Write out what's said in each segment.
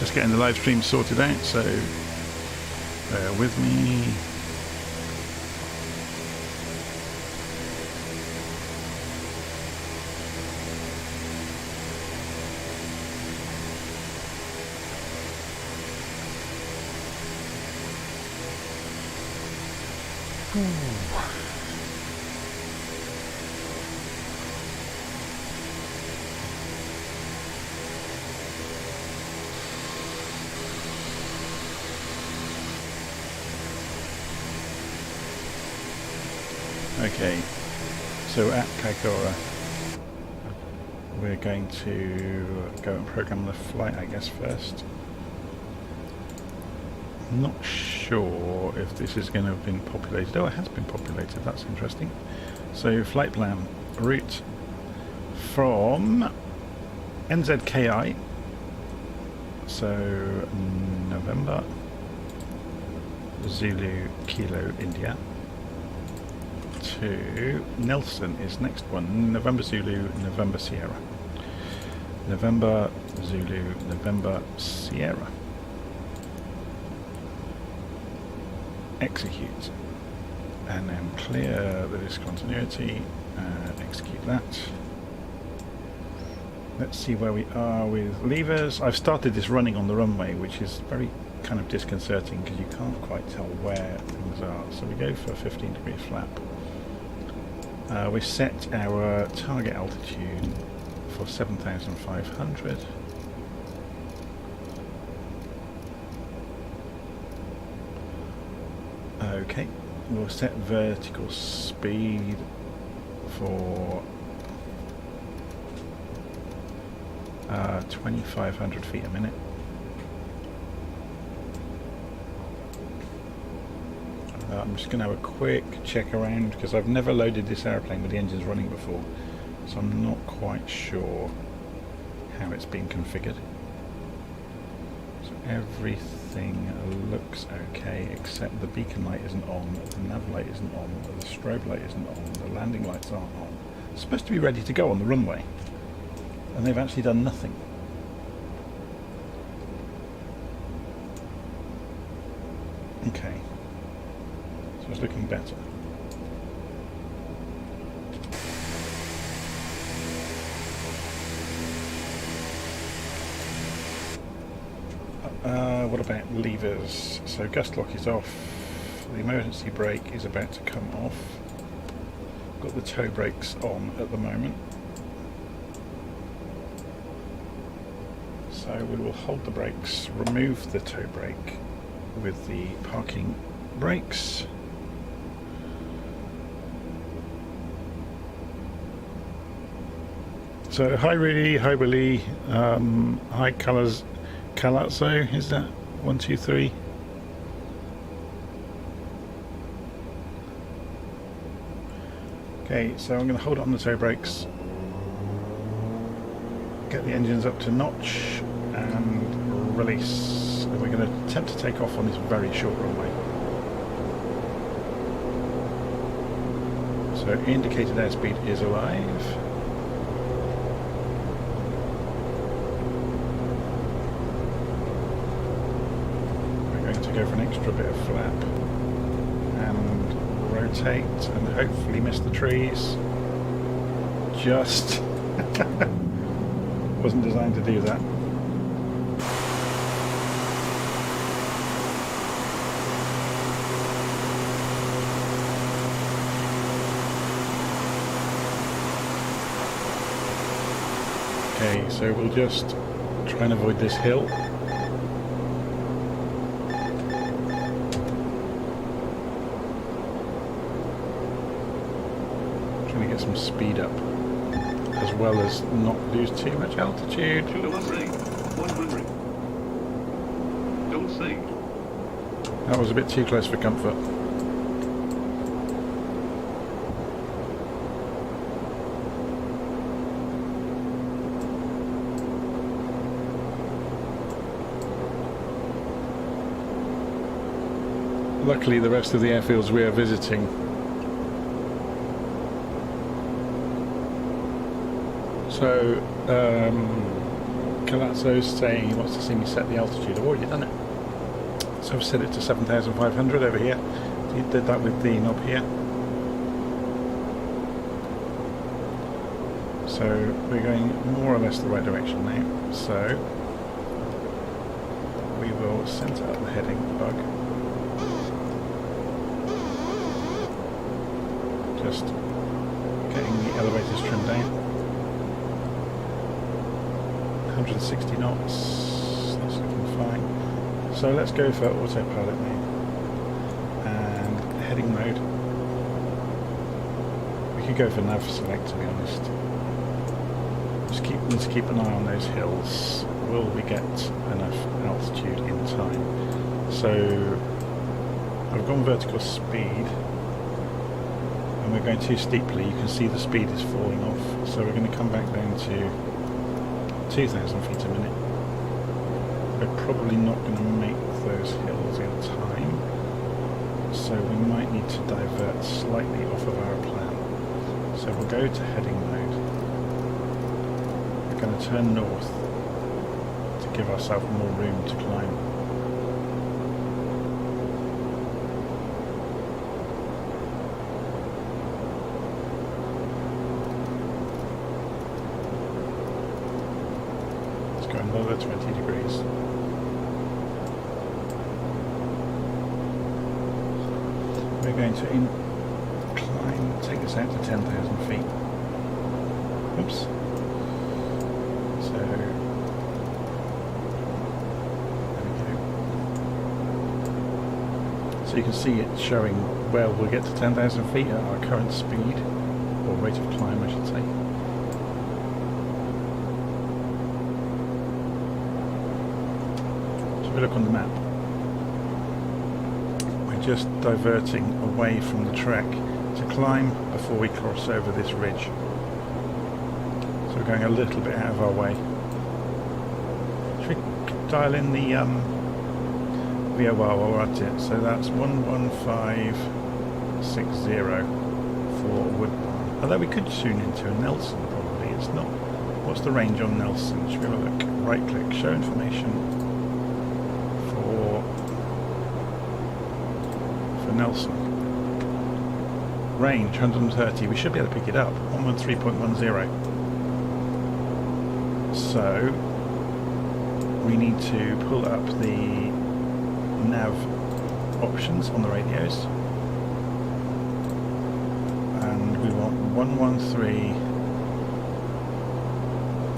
just getting the live stream sorted out, so bear with me. Okay, so at Kaikoura, we're going to go and program the flight, I guess, first. I'm not sure if this is going to have been populated. Oh, it has been populated, that's interesting. So, flight plan, route from NZKI, so November, Zulu, Kilo, India, to Nelson is next one, November Zulu, November Sierra. November Zulu, November Sierra. Execute. And then clear the discontinuity, execute that. Let's see where we are with levers. I've started this running on the runway, which is very kind of disconcerting because you can't quite tell where things are. So we go for a 15-degree flap. We set our target altitude for 7,500. Okay, we'll set vertical speed for 2,500 feet a minute. I'm just going to have a quick check around because I've never loaded this airplane with the engines running before, so I'm not quite sure how it's been configured. So everything looks okay except the beacon light isn't on, the nav light isn't on, the strobe light isn't on, the landing lights aren't on. It's supposed to be ready to go on the runway, and they've actually done nothing. Okay. It's looking better. What about levers? So gust lock is off. The emergency brake is about to come off. Got the toe brakes on at the moment. So we will hold the brakes, remove the toe brake with the parking brakes. So hi Rudy, hi Willie, hi Colours, Calazzo, is that 1, 2, 3? Okay, so I'm going to hold it on the toe brakes, get the engines up to notch and release. And we're going to attempt to take off on this very short runway. So indicated airspeed is alive. Go for an extra bit of flap and rotate and hopefully miss the trees. Just wasn't designed to do that. Okay, so we'll just try and avoid this hill. Some speed up as well as not lose too much altitude. Don't sink. 100. Don't sink. That was a bit too close for comfort. Luckily the rest of the airfields we are visiting Calazzo's saying he wants to see me set the altitude. I've already done it. So I've set it to 7,500 over here. He did that with the knob here. So we're going more or less the right direction now. So we will centre up the heading bug. Just getting the elevators trimmed down. 160 knots. That's looking fine. So let's go for autopilot now. And heading mode. We could go for nav select, to be honest. Need to keep an eye on those hills. Will we get enough altitude in time? So I've gone vertical speed, and we're going too steeply. You can see the speed is falling off. So we're going to come back down to 2,000 feet a minute. We're probably not going to make those hills in time, so we might need to divert slightly off of our plan. So we'll go to heading mode. We're going to turn north to give ourselves more room to climb. Let's go another 20 degrees. We're going to incline, take this out to 10,000 feet. Oops. So, there we go. So you can see it showing where we'll get to 10,000 feet at our current speed, or rate of climb I should say. So if we look on the map, we're just diverting away from the track to climb before we cross over this ridge. We're going a little bit out of our way. Should we dial in the VOR while we're at it? So that's 11560 for Woodbarn. Although we could tune into a Nelson probably. It's not. What's the range on Nelson? Should we have a look? Right click, show information for Nelson. Range 130. We should be able to pick it up. 113.10. So we need to pull up the nav options on the radios, and we want 11310.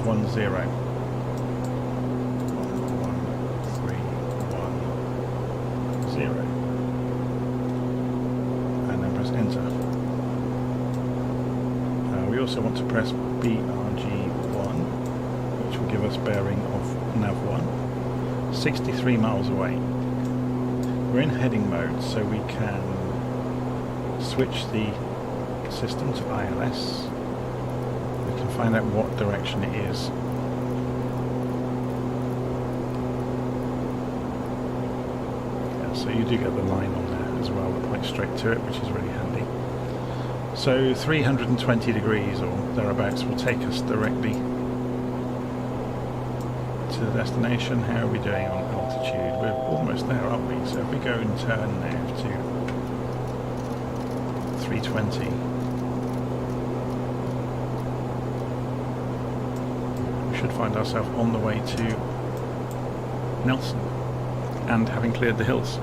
11310, and then press enter. We also want to press BRG1, which will give us bearing of nav1, 63 miles away. We're in heading mode, so we can switch the system to ILS. We can find out what direction it is. Yeah, so you do get the line on there as well that points straight to it, which is really handy. So 320 degrees or thereabouts will take us directly to the destination. How are we doing on altitude? We're almost there, aren't we? So if we go and turn now to 320, we should find ourselves on the way to Nelson and having cleared the hills.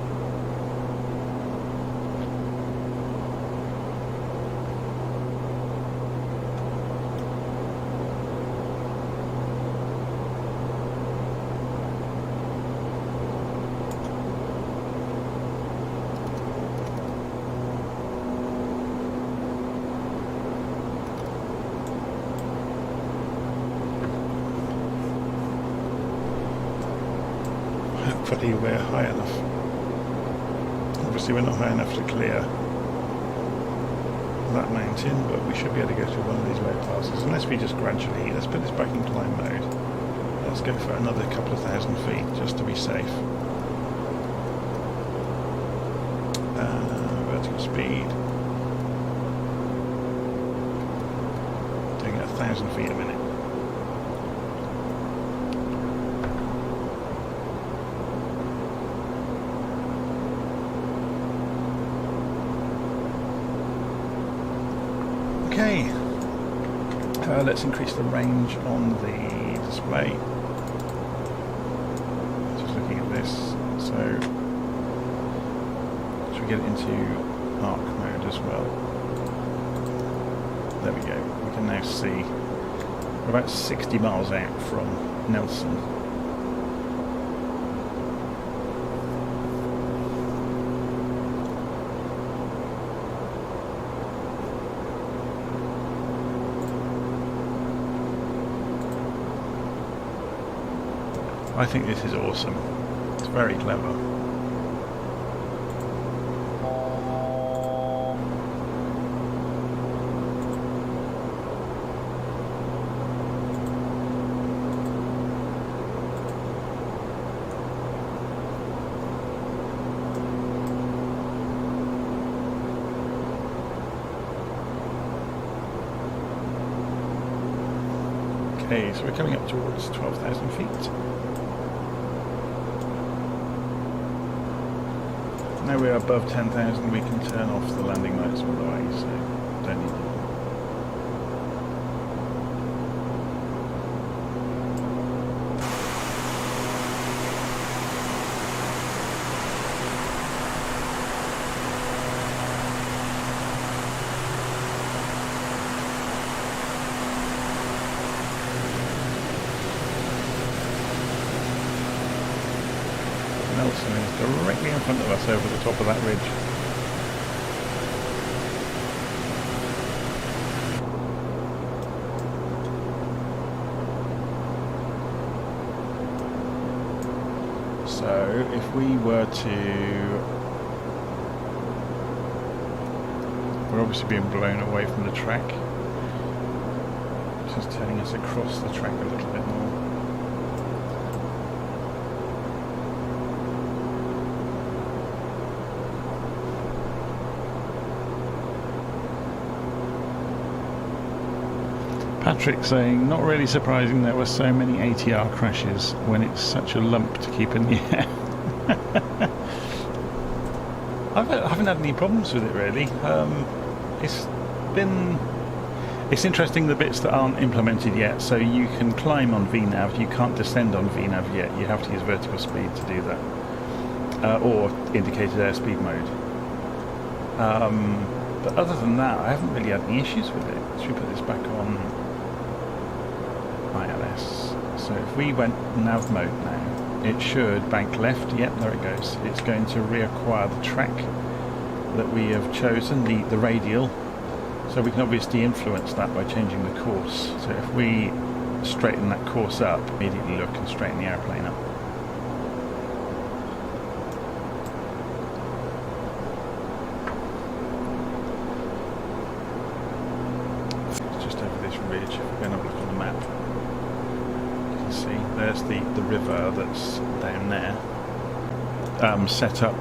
Hopefully we're high enough. Obviously we're not high enough to clear that mountain, but we should be able to go through one of these low passes, unless we just gradually, let's put this back in climb mode. Let's go for another couple of thousand feet, just to be safe. Vertical speed. Doing 1,000 feet a minute. Let's increase the range on the display. Just looking at this. So, should we get it into arc mode as well? There we go. We can now see we're about 60 miles out from Nelson. I think this is awesome. It's very clever. Okay, so we're coming up towards 12,000 feet. Now we're above 10,000, we can turn off the landing lights all the way, so don't need them. Nelson is directly in front of us over the top of that ridge. So if we were to... We're obviously being blown away from the track. Just turning us across the track a little bit more. Patrick saying, not really surprising there were so many ATR crashes when it's such a lump to keep in the air. I haven't had any problems with it really. It's interesting the bits that aren't implemented yet. So you can climb on VNAV, you can't descend on VNAV yet. You have to use vertical speed to do that, or indicated airspeed mode. But other than that, I haven't really had any issues with it. Should we put this back on ILS? So if we went nav mode now, it should bank left. Yep, there it goes. It's going to reacquire the track that we have chosen, the radial. So we can obviously influence that by changing the course. So if we straighten that course up, immediately look and straighten the airplane up. Ridge, if we're going to have a look on the map, you can see there's the river that's down there. Set up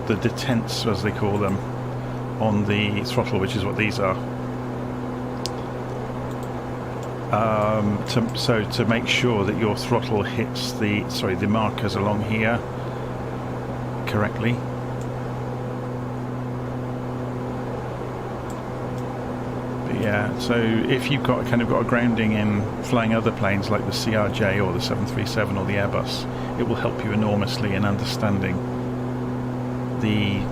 the detents, as they call them, on the throttle, which is what these are. To make sure that your throttle hits the markers along here correctly. Yeah, so if you've got a grounding in flying other planes like the CRJ or the 737 or the Airbus, it will help you enormously in understanding the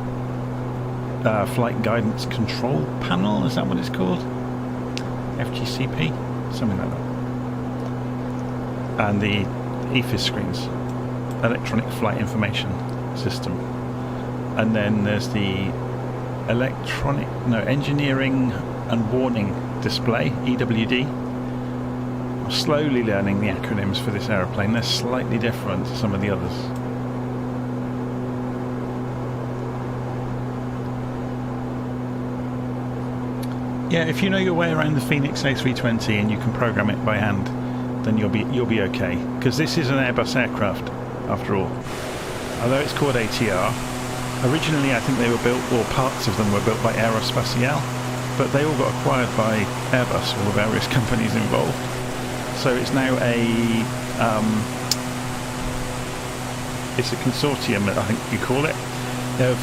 flight guidance control panel. Is that what it's called? FGCP, something like that. And the EFIS screens, electronic flight information system. And then there's the engineering and warning display, EWD. I'm slowly learning the acronyms for this aeroplane. They're slightly different to some of the others. Yeah, if you know your way around the Phoenix A320 and you can program it by hand, then you'll be okay. Because this is an Airbus aircraft, after all. Although it's called ATR, originally I think they were built, or parts of them were built by Aerospatiale. But they all got acquired by Airbus, all the various companies involved. So it's now it's a consortium, I think you call it, of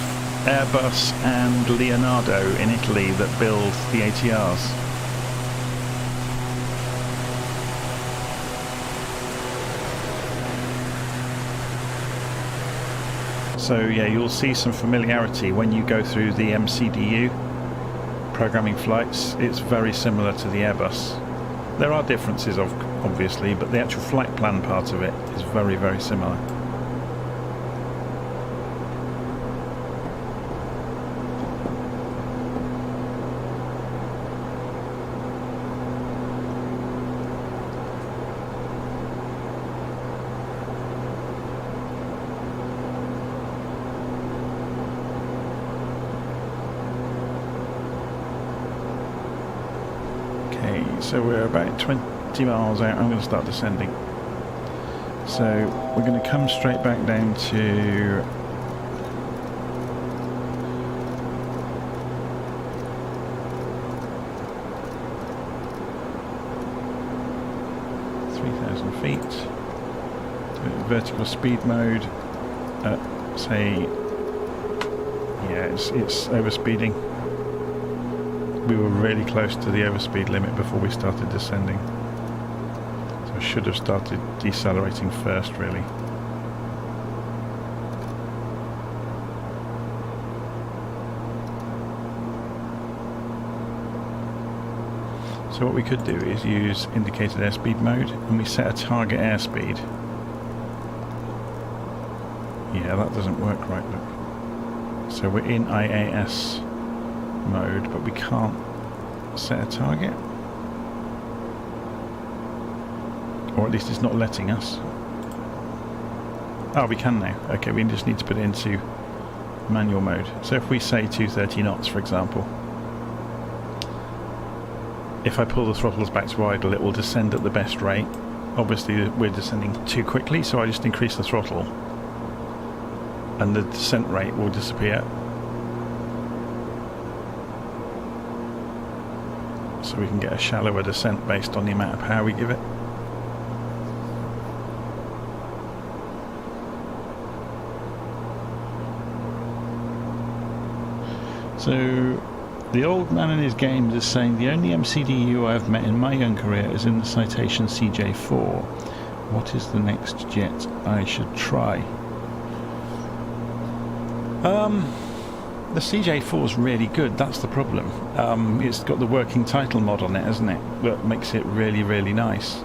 Airbus and Leonardo in Italy that build the ATRs. So yeah, you'll see some familiarity when you go through the MCDU programming flights. It's very similar to the Airbus. There are differences, obviously, but the actual flight plan part of it is very, very similar. So we're about 20 miles out. I'm going to start descending. So we're going to come straight back down to feet. Vertical speed mode. Say, yeah, it's overspeeding. We were really close to the overspeed limit before we started descending. So I should have started decelerating first, really. So what we could do is use indicated airspeed mode, and we set a target airspeed. Yeah, that doesn't work right, look. So we're in IAS mode, but we can't set a target, or at least it's not letting us. Oh, we can now. Okay, we just need to put it into manual mode. So if we say 230 knots, for example, if I pull the throttles back to idle, it will descend at the best rate. Obviously we're descending too quickly, so I just increase the throttle and the descent rate will disappear. So we can get a shallower descent based on the amount of power we give it. So the old man in his games is saying the only MCDU I've met in my young career is in the Citation CJ4. What is the next jet I should try? The CJ4 is really good, that's the problem. It's got the working title mod on it, hasn't it? That makes it really, really nice.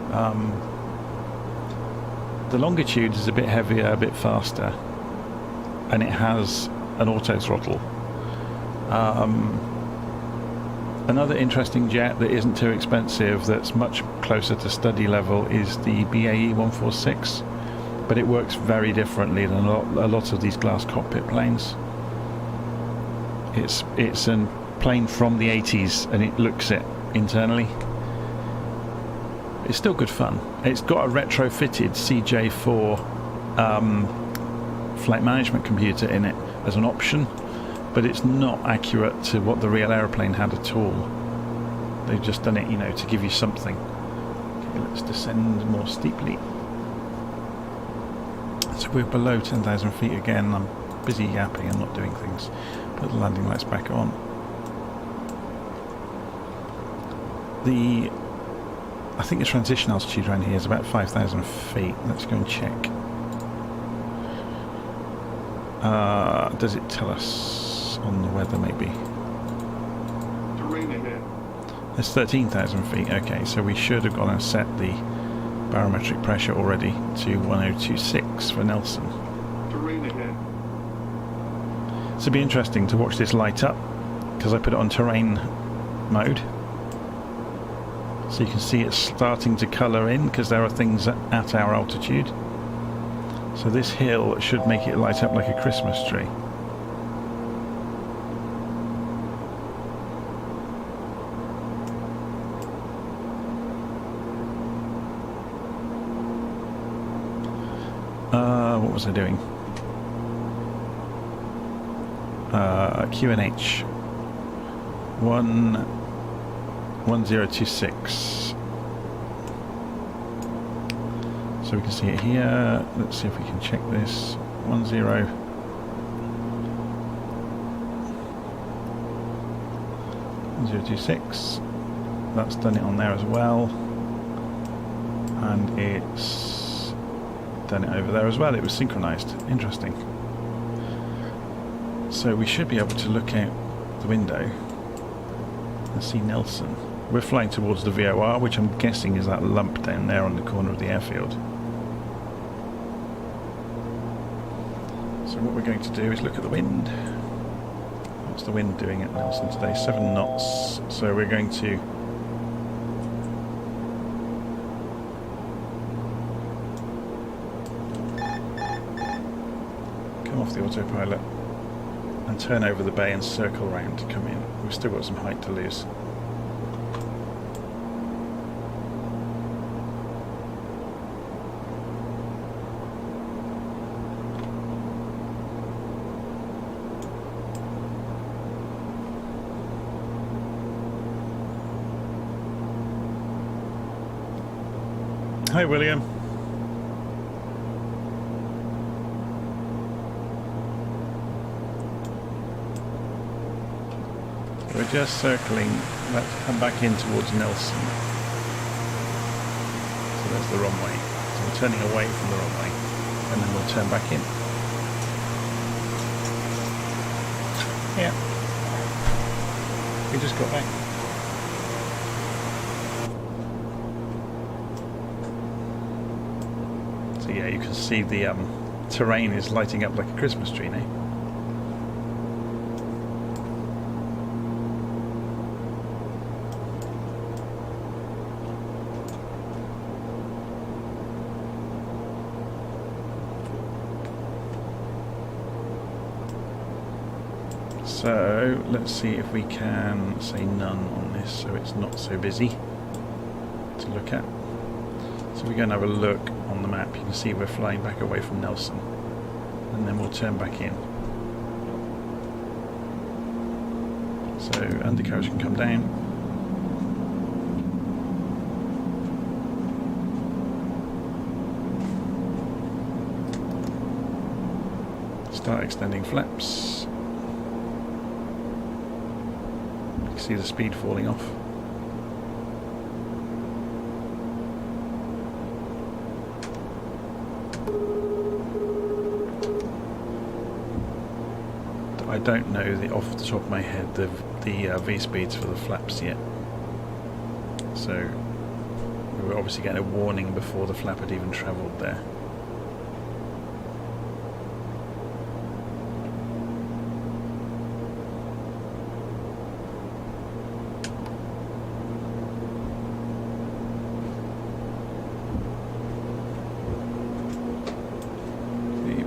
The Longitude is a bit heavier, a bit faster, and it has an auto throttle. Another interesting jet that isn't too expensive, that's much closer to study level, is the BAE 146, but it works very differently than a lot of these glass cockpit planes. It's a plane from the 80s, and it looks it internally. It's still good fun. It's got a retrofitted CJ4 flight management computer in it as an option, but it's not accurate to what the real aeroplane had at all. They've just done it, you know, to give you something. Okay, let's descend more steeply. So we're below 10,000 feet again. I'm busy yapping and not doing things. Put the landing lights back on. I think the transition altitude around here is about 5,000 feet. Let's go and check. Does it tell us on the weather, maybe? Terrain ahead. It's 13,000 feet. Okay, so we should have gone and set the barometric pressure already to 1026 for Nelson. Terrain ahead. So it'd be interesting to watch this light up, because I put it on terrain mode. So you can see it's starting to colour in, because there are things at our altitude. So this hill should make it light up like a Christmas tree. What was I doing? QNH 1026. So we can see it here. Let's see if we can check this. 1026. That's done it on there as well, and it's done it over there as well. It was synchronized. Interesting. So we should be able to look out the window and see Nelson. We're flying towards the VOR, which I'm guessing is that lump down there on the corner of the airfield. So what we're going to do is look at the wind. What's the wind doing at Nelson today? 7 knots. So we're going to come off the autopilot and turn over the bay and circle round to come in. We've still got some height to lose. Hi, William. We're just circling. Let's come back in towards Nelson. So there's the runway. So we're turning away from the runway, and then we'll turn back in. Yeah. We just got back. So yeah, you can see the terrain is lighting up like a Christmas tree now. So let's see if we can say none on this so it's not so busy to look at. So we're going to have a look on the map. You can see we're flying back away from Nelson, and then we'll turn back in. So undercarriage can come down. Start extending flaps. You can see the speed falling off. I don't know off the top of my head the V speeds for the flaps yet. So we were obviously getting a warning before the flap had even travelled there.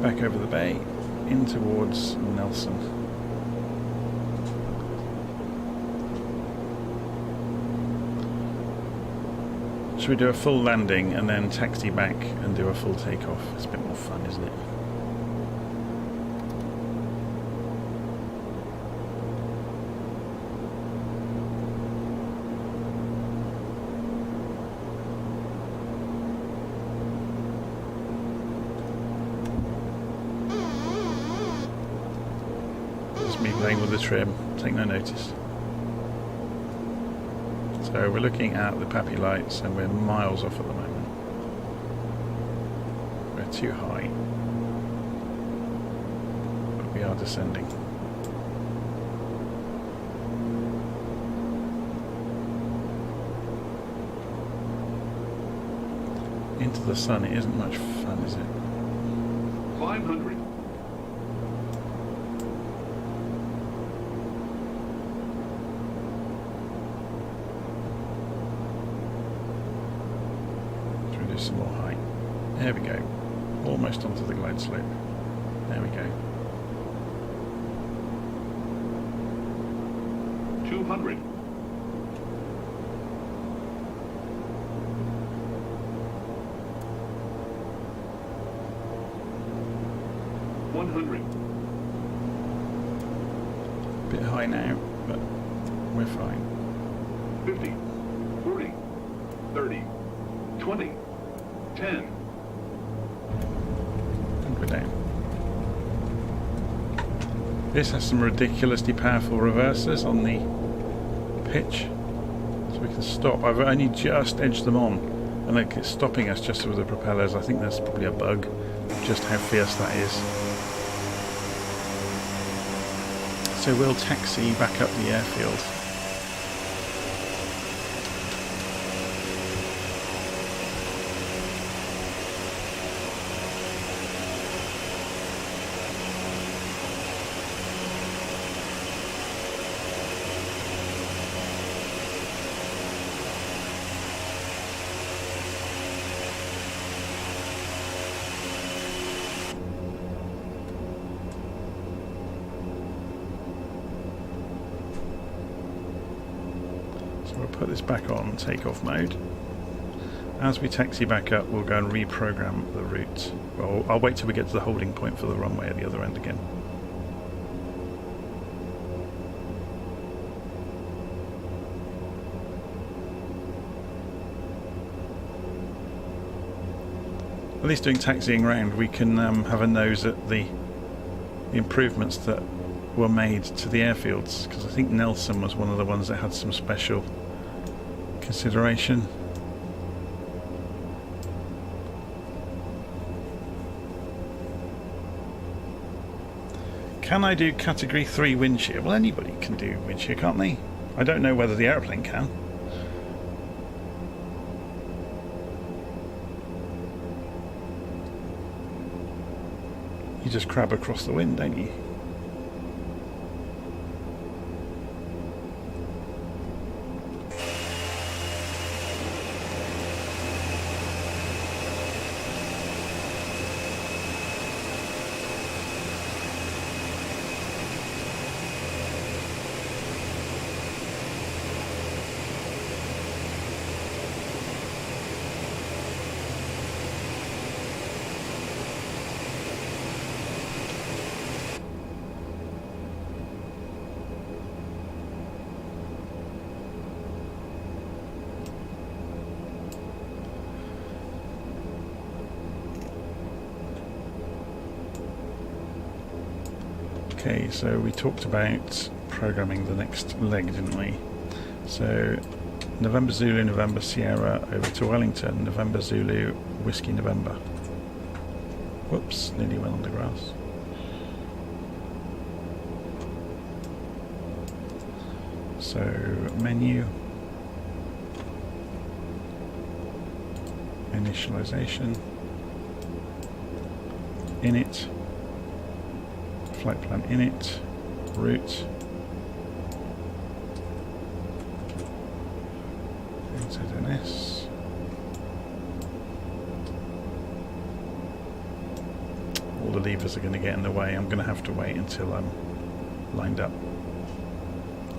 Back over the bay, in towards Nelson. Should we do a full landing and then taxi back and do a full takeoff? It's a bit more fun, isn't it? Me playing with the trim, take no notice. So we're looking at the Pappy lights and we're miles off at the moment. We're too high, but we are descending. Into the sun, it isn't much fun, is it? 500. Some more height. There we go. Almost onto the glide slope. There we go. 200. 100. Bit high now, but we're fine. 50. 40. 30. 20. 10. And we're down. This has some ridiculously powerful reversers on the pitch, so we can stop. I've only just edged them on, and like it's stopping us just with the propellers. I think that's probably a bug, just how fierce that is. So we'll taxi back up the airfield. We'll put this back on takeoff mode. As we taxi back up, we'll go and reprogram the route. Well, I'll wait till we get to the holding point for the runway at the other end again. At least doing taxiing round, we can have a nose at the improvements that were made to the airfields, because I think Nelson was one of the ones that had some special consideration. Can I do category 3 wind shear? Well, anybody can do wind shear, can't they? I don't know whether the airplane can. You just crab across the wind, don't you? Okay, so we talked about programming the next leg, didn't we? So November Zulu, November Sierra over to Wellington, November Zulu, Whiskey November. Whoops, nearly went on the grass. So menu, initialization, init, flight plan init, route, ZNS, all the levers are going to get in the way. I'm going to have to wait until I'm lined up,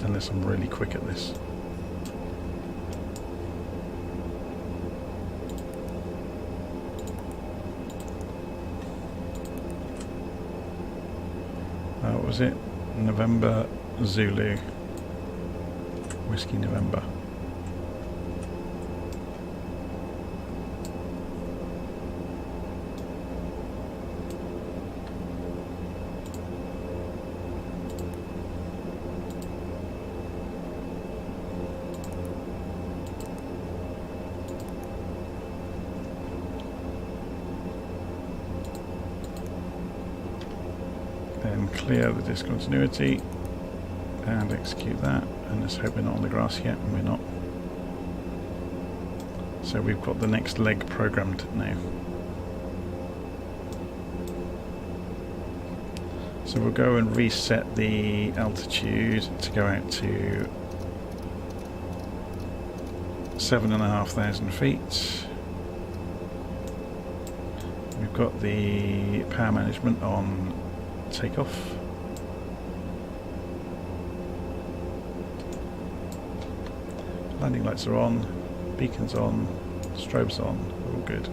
unless I'm really quick at this. What was it? November Zulu, Whiskey November. Then clear the discontinuity and execute that, and let's hope we're not on the grass yet, and we're not. So we've got the next leg programmed now. So we'll go and reset the altitude to go out to 7,500 feet. We've got the power management on takeoff. Landing lights are on, beacons on, strobes on, all good.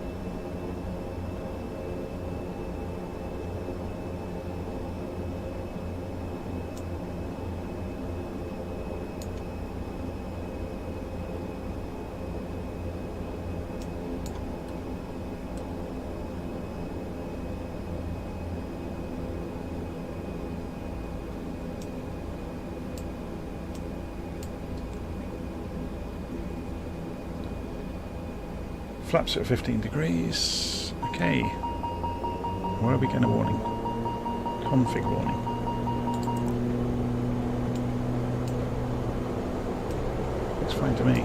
Flaps at 15 degrees. Okay. Where are we getting a warning? Config warning. Looks fine to me.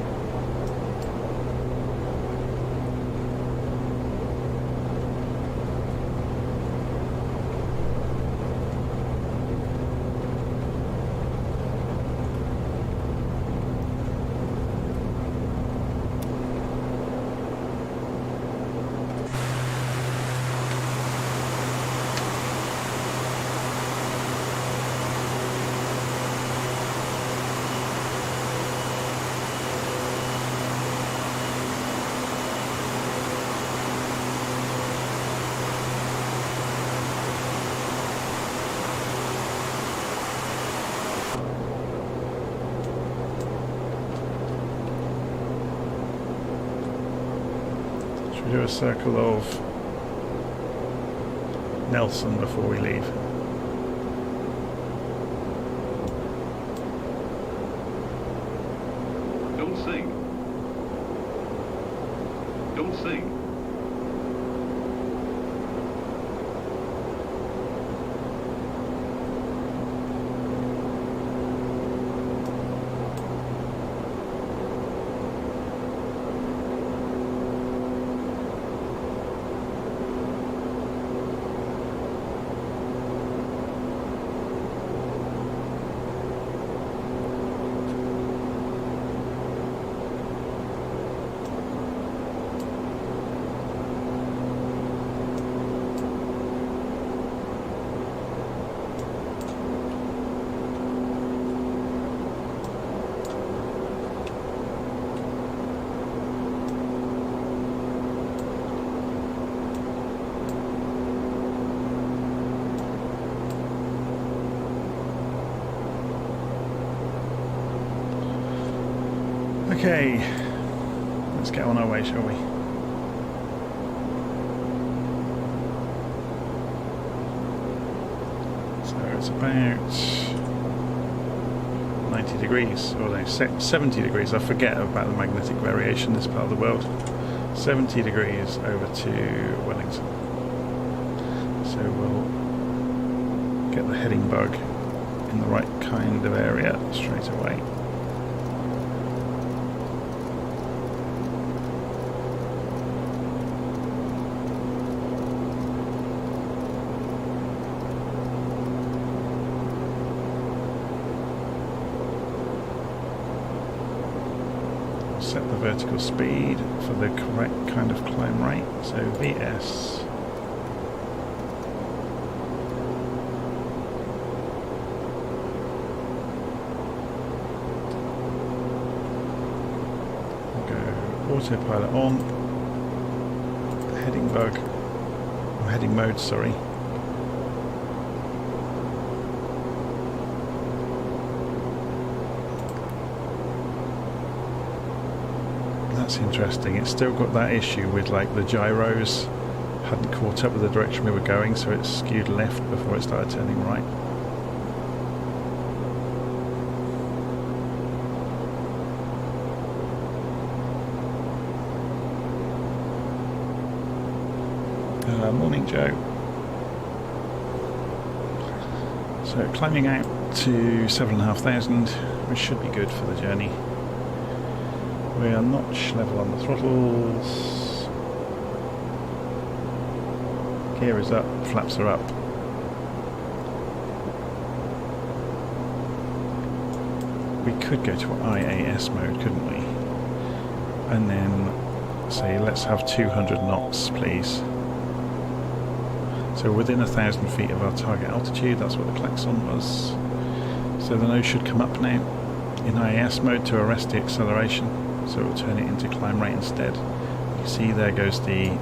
Do a circle of Nelson before we leave. Don't sing. Don't sing. Okay, let's get on our way, shall we? So it's about 90 degrees, or no, 70 degrees. I forget about the magnetic variation in this part of the world. 70 degrees over to Wellington. So we'll get the heading bug in the right kind of area straight away. Set the vertical speed for the correct kind of climb rate, so VS. We'll go autopilot on, heading bug, or heading mode, sorry. That's interesting. It's still got that issue with like the gyros hadn't caught up with the direction we were going, so it skewed left before it started turning right. Morning, Joe. So climbing out to 7,500, which should be good for the journey. We are notch level on the throttles. Gear is up, flaps are up. We could go to IAS mode, couldn't we? And then say, let's have 200 knots, please. So within 1,000 feet of our target altitude, that's what the klaxon was. So the nose should come up now in IAS mode to arrest the acceleration. So we'll turn it into climb rate instead. You see there goes the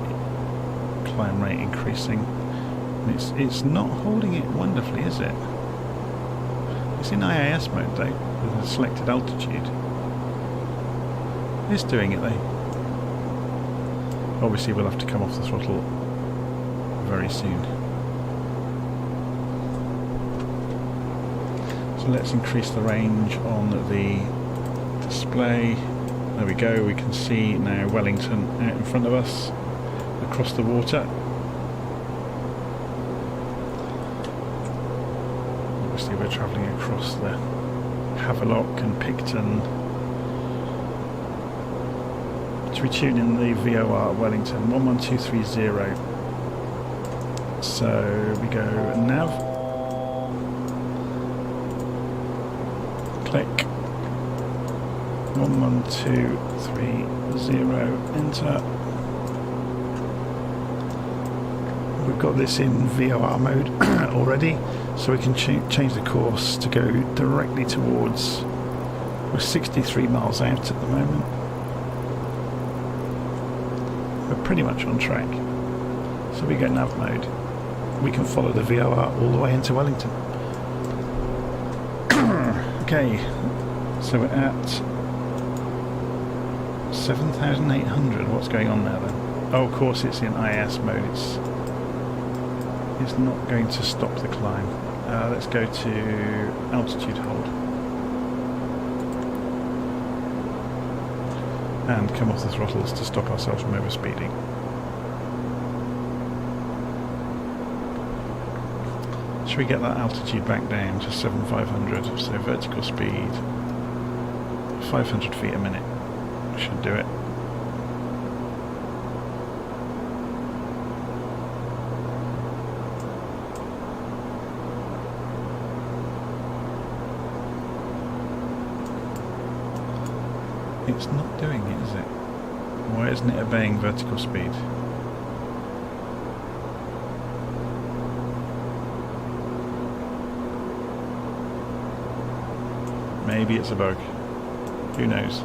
climb rate increasing. And it's not holding it wonderfully, is it? It's in IAS mode though, with a selected altitude. It's doing it though. Obviously we'll have to come off the throttle very soon. So let's increase the range on the display. There we go, we can see now Wellington out in front of us, across the water. Obviously we're travelling across the Havelock and Picton to be tuned in the VOR at Wellington, 11230. So we go nav, click, 11230, enter. We've got this in VOR mode already, so we can change the course to go directly towards. We're 63 miles out at the moment. We're pretty much on track. So we go nav mode. We can follow the VOR all the way into Wellington. Okay, so we're at 7,800. What's going on now then? Oh, of course it's in IS mode. It's not going to stop the climb. Let's go to altitude hold. And come off the throttles to stop ourselves from overspeeding. Should we get that altitude back down to 7,500? So vertical speed 500 feet a minute. Should do it. It's not doing it, is it? Why isn't it obeying vertical speed? Maybe it's a bug. Who knows?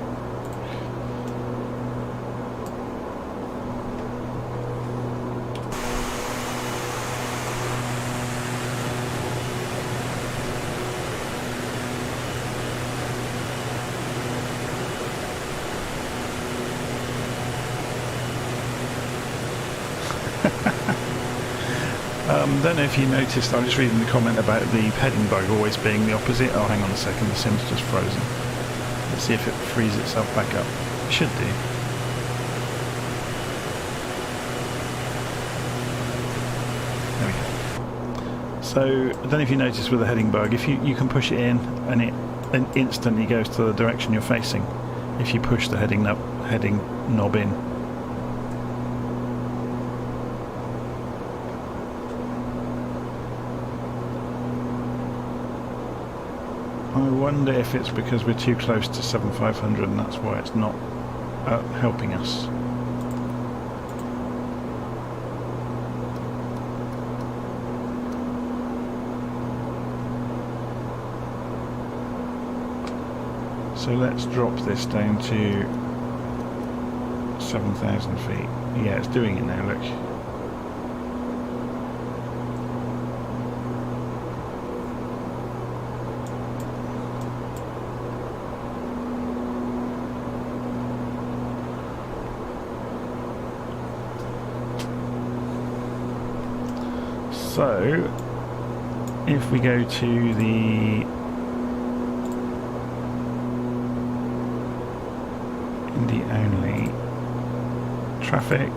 Don't know if you noticed, I'm just reading the comment about the heading bug always being the opposite. Oh, hang on a second, the sim's just frozen. Let's see if it frees itself back up. It should do. There we go. So, I don't know if you noticed with the heading bug, if you can push it in and it then instantly goes to the direction you're facing. If you push the heading knob in. I wonder if it's because we're too close to 7,500 and that's why it's not helping us. So let's drop this down to 7,000 feet. Yeah, it's doing it now, look. So, if we go to the Indy only traffic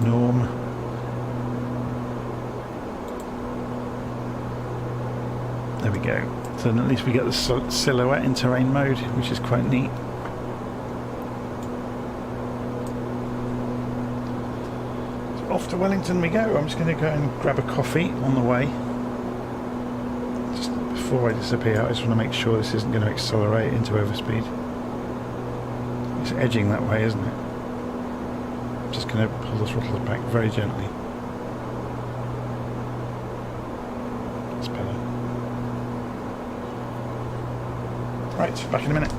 norm, there we go. So then at least we get the silhouette in terrain mode, which is quite neat. Off to Wellington we go. I'm just going to go and grab a coffee on the way. Just before I disappear, I just want to make sure this isn't going to accelerate into overspeed. It's edging that way, isn't it? I'm just going to pull the throttle back very gently. That's better. Right, back in a minute.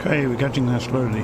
Okay, we're getting there slowly.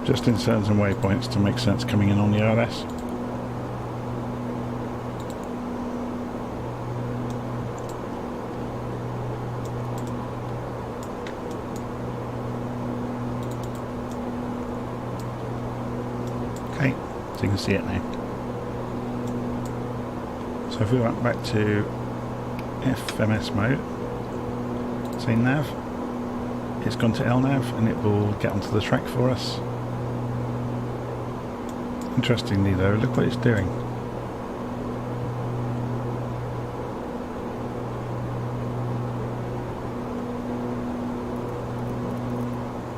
Just insert some waypoints to make sense coming in on the ILS. Okay, so you can see it now. So if we went back to FMS mode, say nav, it's gone to LNAV and it will get onto the track for us. Interestingly though, look what it's doing.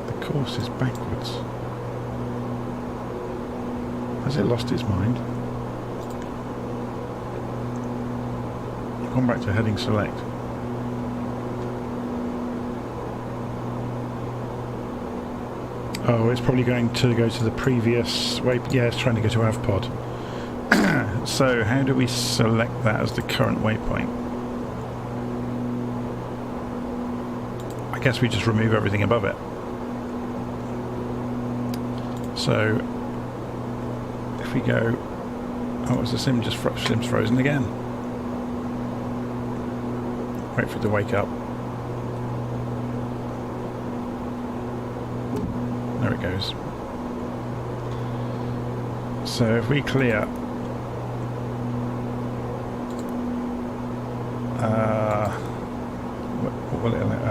The course is backwards. Has it lost its mind? I've gone back to heading select. Oh, it's probably going to go to the previous way. Yeah, it's trying to go to AvPod. So how do we select that as the current waypoint? I guess we just remove everything above it. So if we go, oh, it's the sim just sim's frozen again. Wait for it to wake up. There it goes. So if we clear,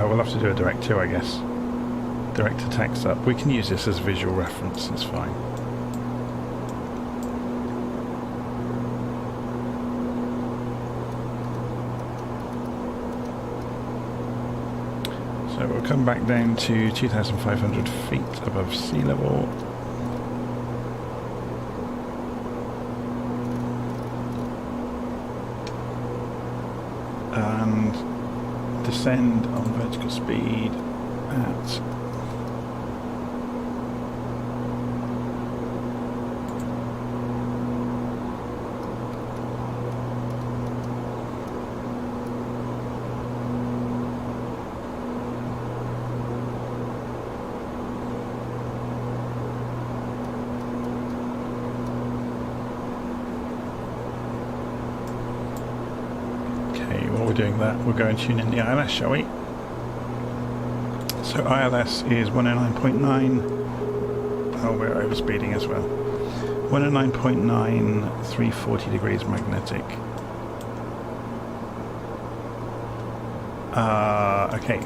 we'll have to do a direct to, I guess. Direct to text up. We can use this as visual reference, it's fine. So we'll come back down to 2,500 feet above sea level. And descend on vertical speed at doing that, we'll go and tune in the ILS, shall we? So ILS is 109.9. Oh, we're overspeeding as well. 109.9, 340 degrees magnetic. Okay.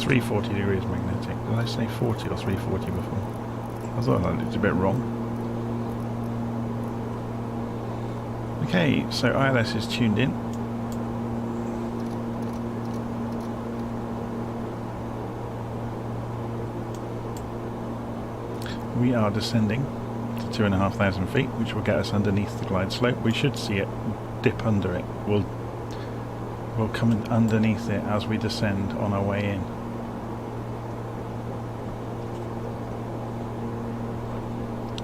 340 degrees magnetic. Did I say 40 or 340 before? I thought I looked a bit wrong. Okay, so ILS is tuned in. We are descending to 2,500 feet, which will get us underneath the glide slope. We should see it dip under it. We'll come in underneath it as we descend on our way in.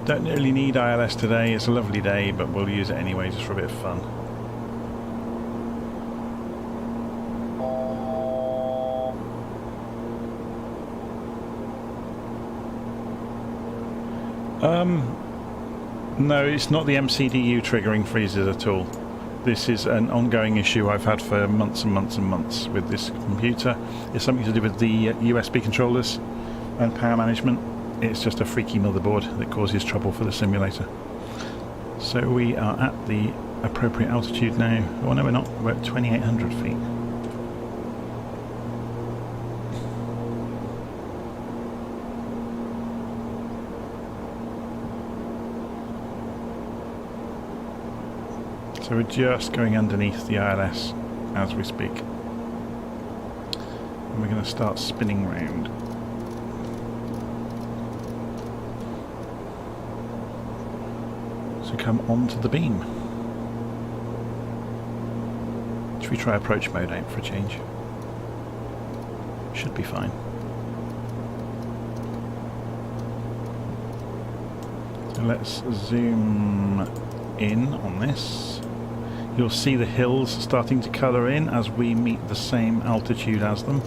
Don't really need ILS today, it's a lovely day, but we'll use it anyway just for a bit of fun. No, it's not the MCDU triggering freezes at all. This is an ongoing issue I've had for months and months and months with this computer. It's something to do with the USB controllers and power management. It's just a freaky motherboard that causes trouble for the simulator. So we are at the appropriate altitude now. Oh no, we're not. We're at 2,800 feet. So we're just going underneath the ILS as we speak. And we're going to start spinning round. So come onto the beam. Should we try approach mode out for a change? Should be fine. So let's zoom in on this. You'll see the hills starting to colour in as we meet the same altitude as them.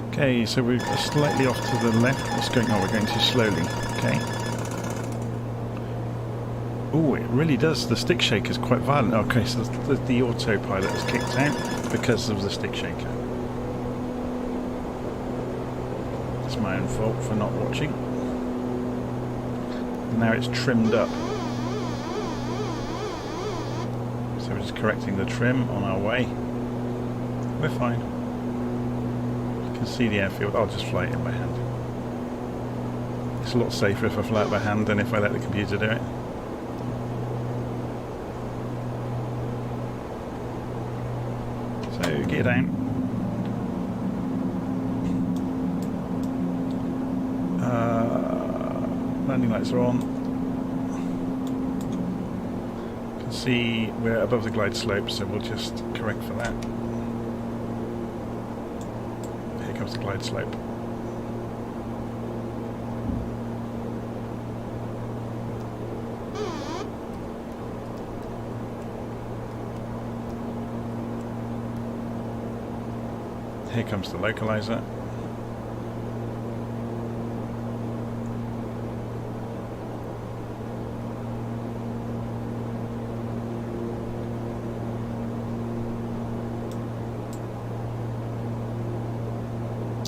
Okay, so we're slightly off to the left. What's going on? We're going too slowly. Okay. Oh, it really does. The stick shaker is quite violent. Okay, so the autopilot has kicked out because of the stick shaker. It's my own fault for not watching. Now it's trimmed up. So we're just correcting the trim on our way. We're fine. You can see the airfield. I'll just fly it in by hand. It's a lot safer if I fly it by hand than if I let the computer do it. So get down. Landing lights are on. You can see we're above the glide slope, so we'll just correct for that. Here comes the glide slope. Here comes the localizer.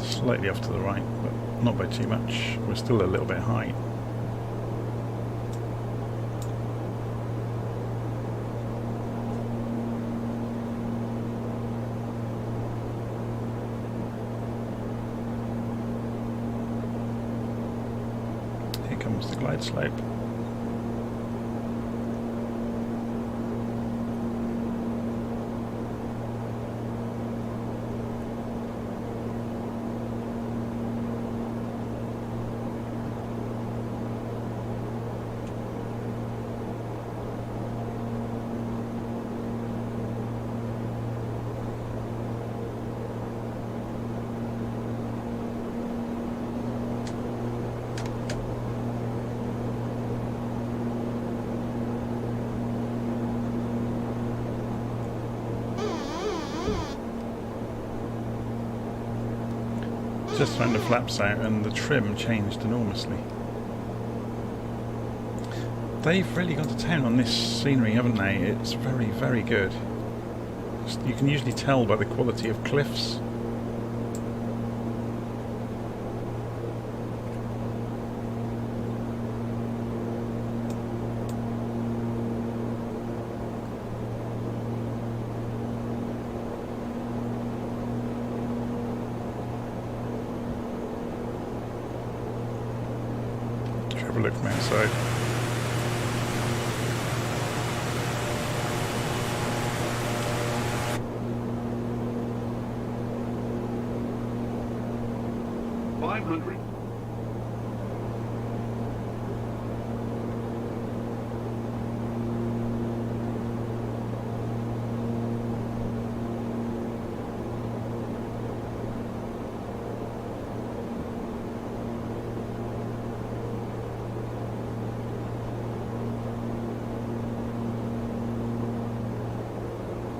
Slightly off to the right, but not by too much. We're still a little bit high. Comes the glide slope. Just throwing the flaps out and the trim changed enormously. They've really gone to town on this scenery, haven't they? It's very, very good. You can usually tell by the quality of cliffs. have a look from outside. $500.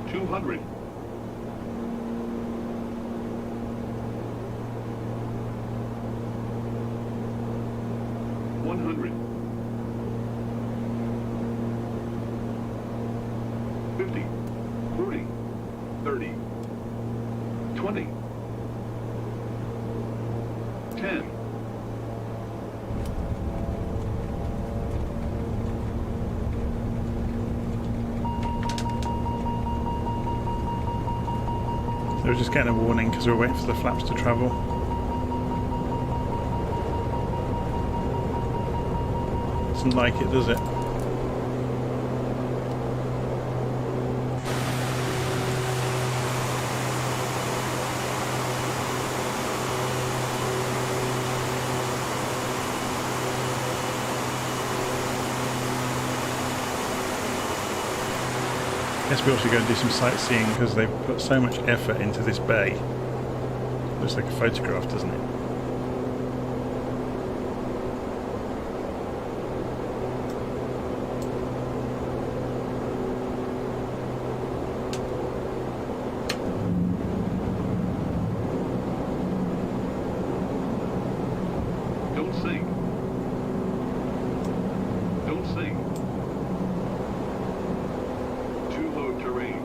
$200. $100. $50. $40. $30. $20. $10. They were just getting a warning because we were waiting for the flaps to travel. Doesn't like it, does it? Guess we're also going to do some sightseeing because they've put so much effort into this bay. Looks like a photograph, doesn't it? Don't sink. Don't sink. Too low terrain.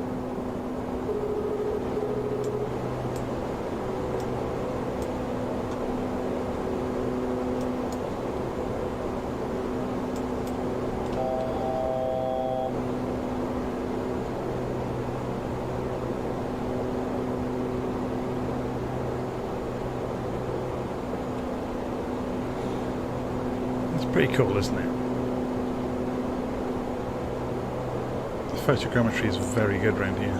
It's pretty cool, isn't it? The photogrammetry is very good around here.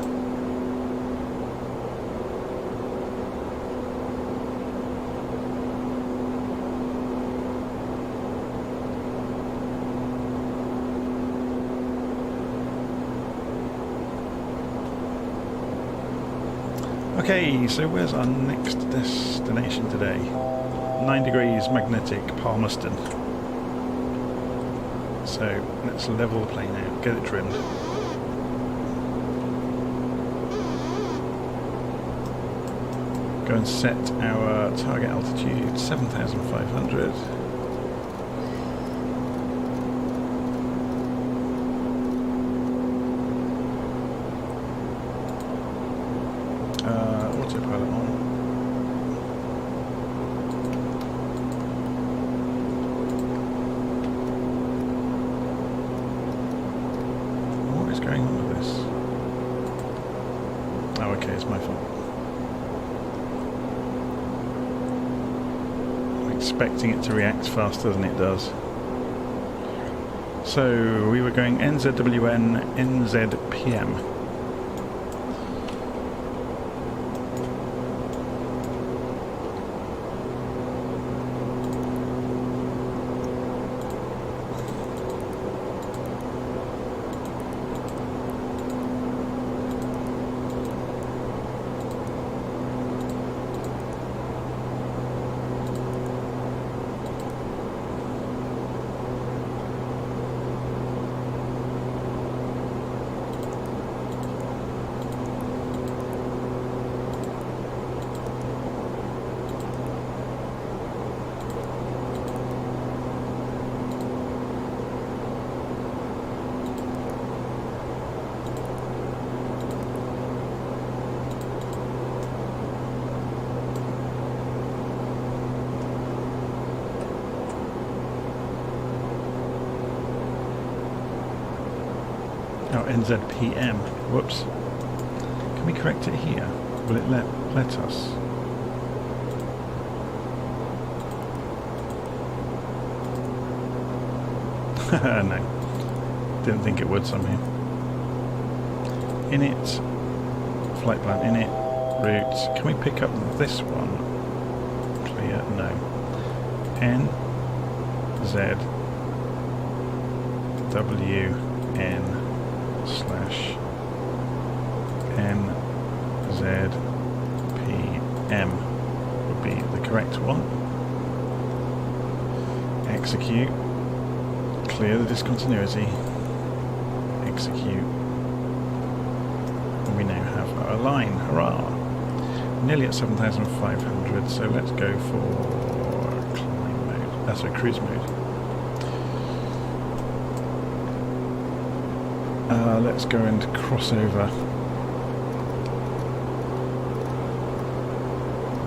Okay, so where's our next destination today? 9 degrees magnetic, Palmerston. So let's level the plane out, get it trimmed. Go and set our target altitude 7,500. Autopilot on. What is going on with this? Oh, okay, it's my fault. I'm expecting it to react faster than it does. So we were going NZWN NZPM. Oh, NZPM. Whoops. Can we correct it here? Will it let us? No, didn't think it would somehow. Init, flight plan init, routes. Can we pick up this one? Clear, no. N, Z, W, N, slash, N, Z, P, M would be the correct one. Execute. Clear the discontinuity. Execute. And we now have our line. Hurrah! Nearly at 7,500, so let's go for climb mode. That's our cruise mode. Let's go and cross over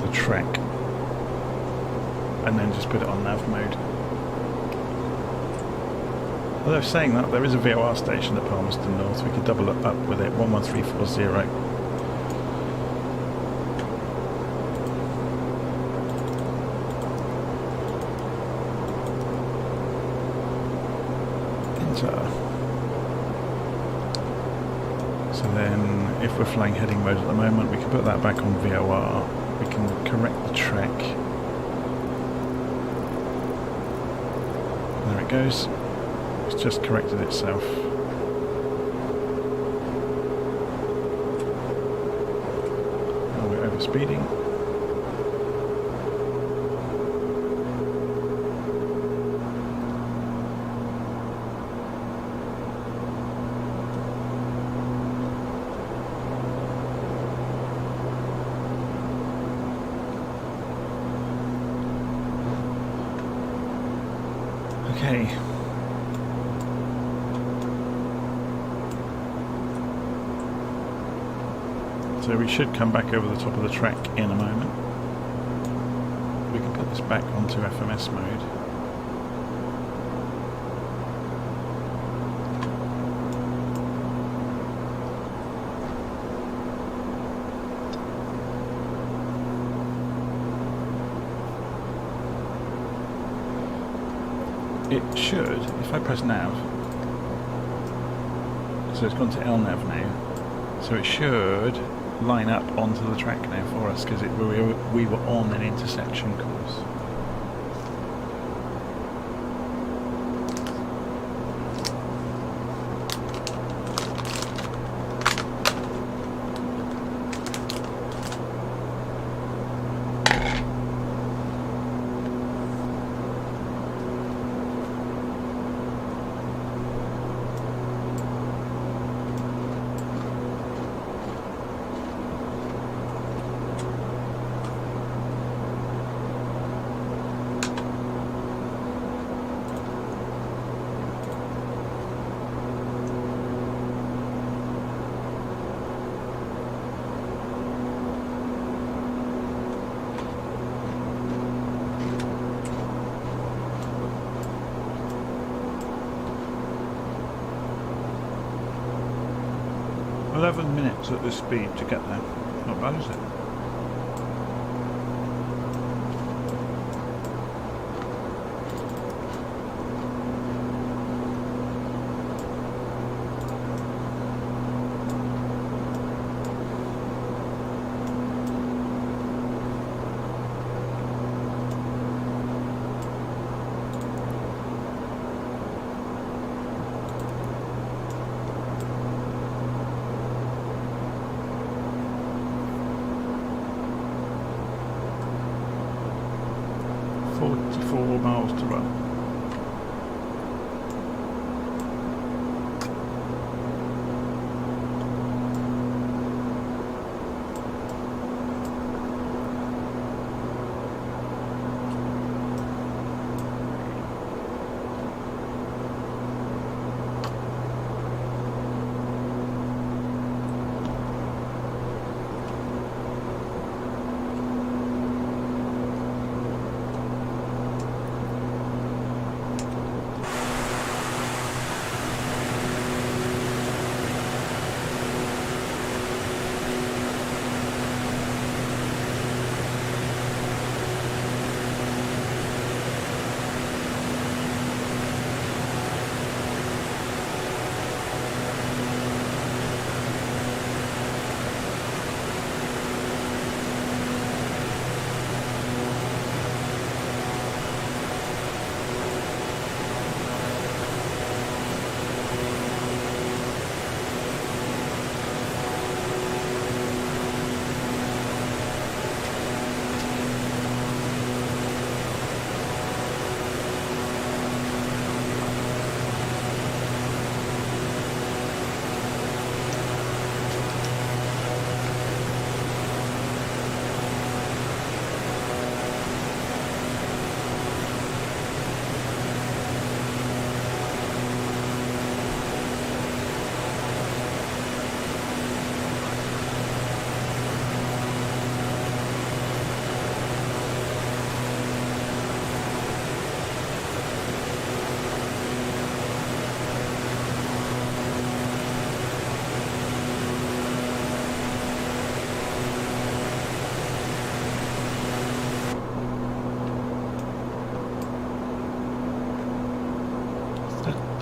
the track and then just put it on nav mode. Although saying that, there is a VOR station at Palmerston North. We could double it up with it, 11340. Enter. So then, if we're flying heading mode at the moment, we can put that back on VOR. We can correct the track. There it goes. It's just corrected itself. Now we're overspeeding. Okay. So we should come back over the top of the track in a moment. We can put this back onto FMS mode. It should, if I press nav, so it's gone to LNAV now, so it should line up onto the track now for us because we were on an intersection course. Minutes at this speed to get there. Not bad, is it? Miles to run.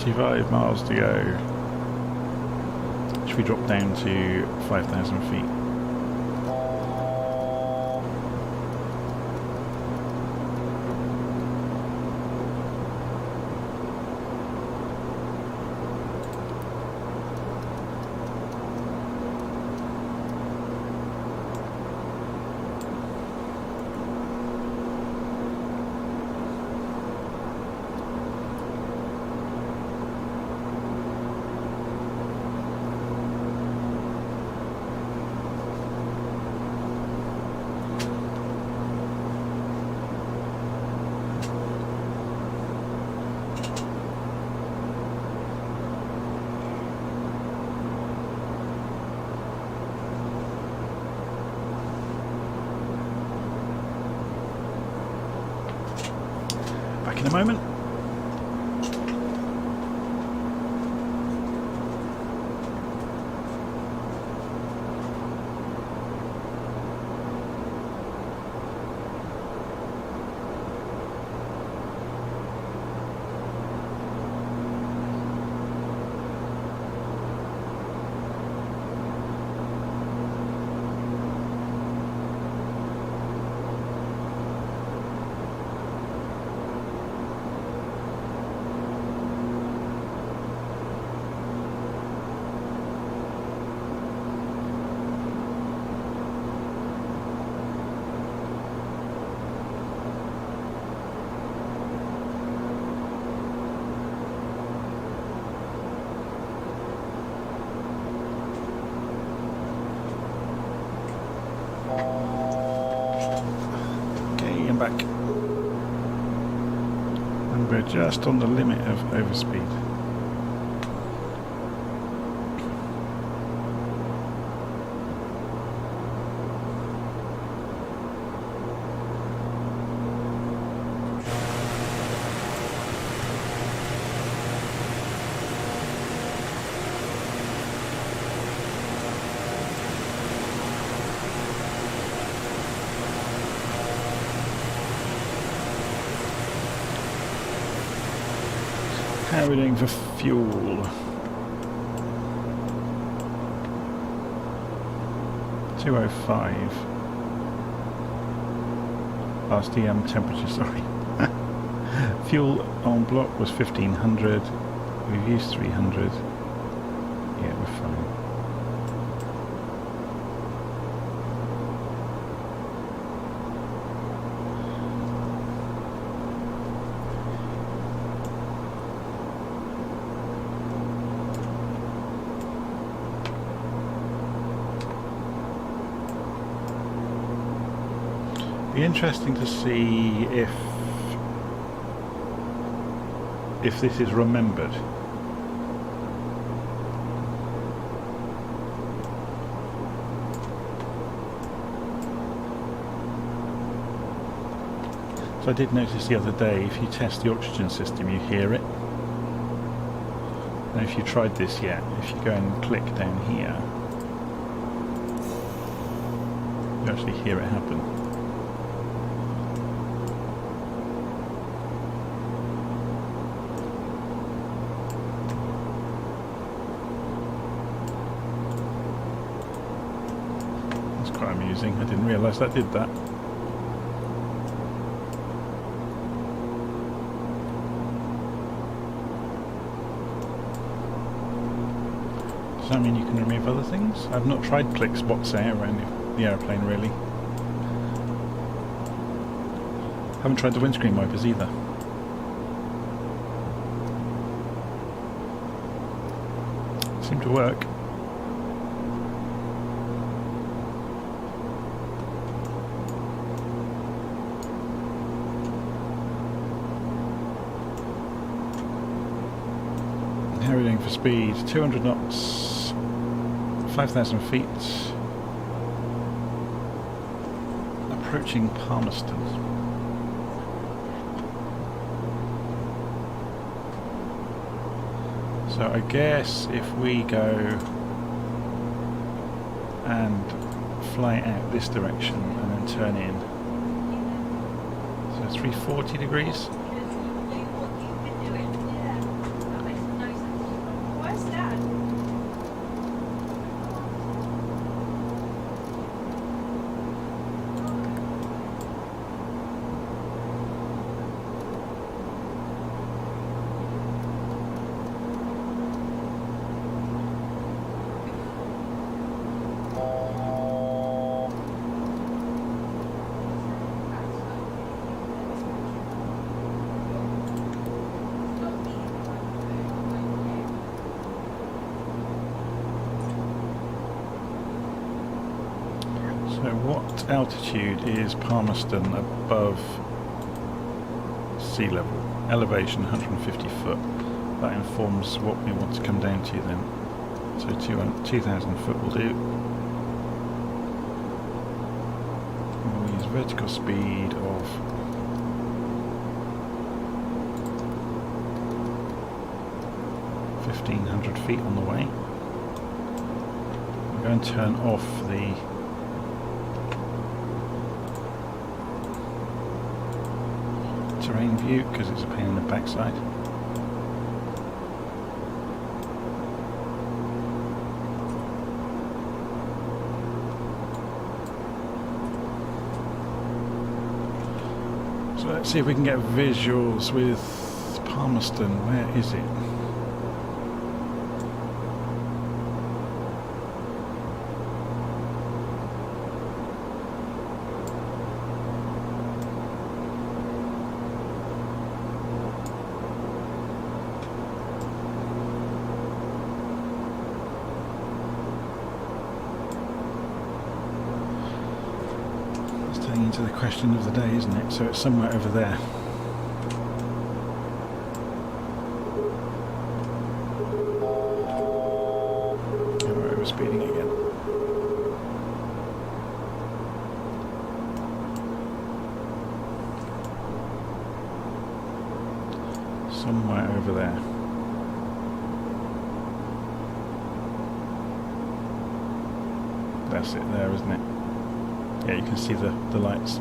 45 miles to go. Should we drop down to 5,000 feet? Back in a moment. Back, and we're just on the limit of overspeed. How are we doing for fuel? 205. RTM temperature, sorry. Fuel on block was 1500. We've used 300. Yeah, we're fine. Be interesting to see if this is remembered. So I did notice the other day, if you test the oxygen system, you hear it. And if you tried this yet, if you go and click down here, you actually hear it happen. Quite amusing. I didn't realise that did that. Does that mean you can remove other things? I've not tried click spots out around the aeroplane really. Haven't tried the windscreen wipers either. Seem to work. How are we doing for speed? 200 knots, 5,000 feet, approaching Palmerston. So I guess if we go and fly out this direction and then turn in, so 340 degrees. So what altitude is Palmerston above sea level? Elevation 150 foot. That informs what we want to come down to then. So 2,000 foot will do. We'll use vertical speed of 1,500 feet on the way. I'm going to turn off the terrain view because it's a pain in the backside. So let's see if we can get visuals with Palmerston. Where is it? Into the question of the day, isn't it? So it's somewhere over there. And we're overspeeding again. Somewhere over there. That's it there, isn't it? Yeah, you can see the lights.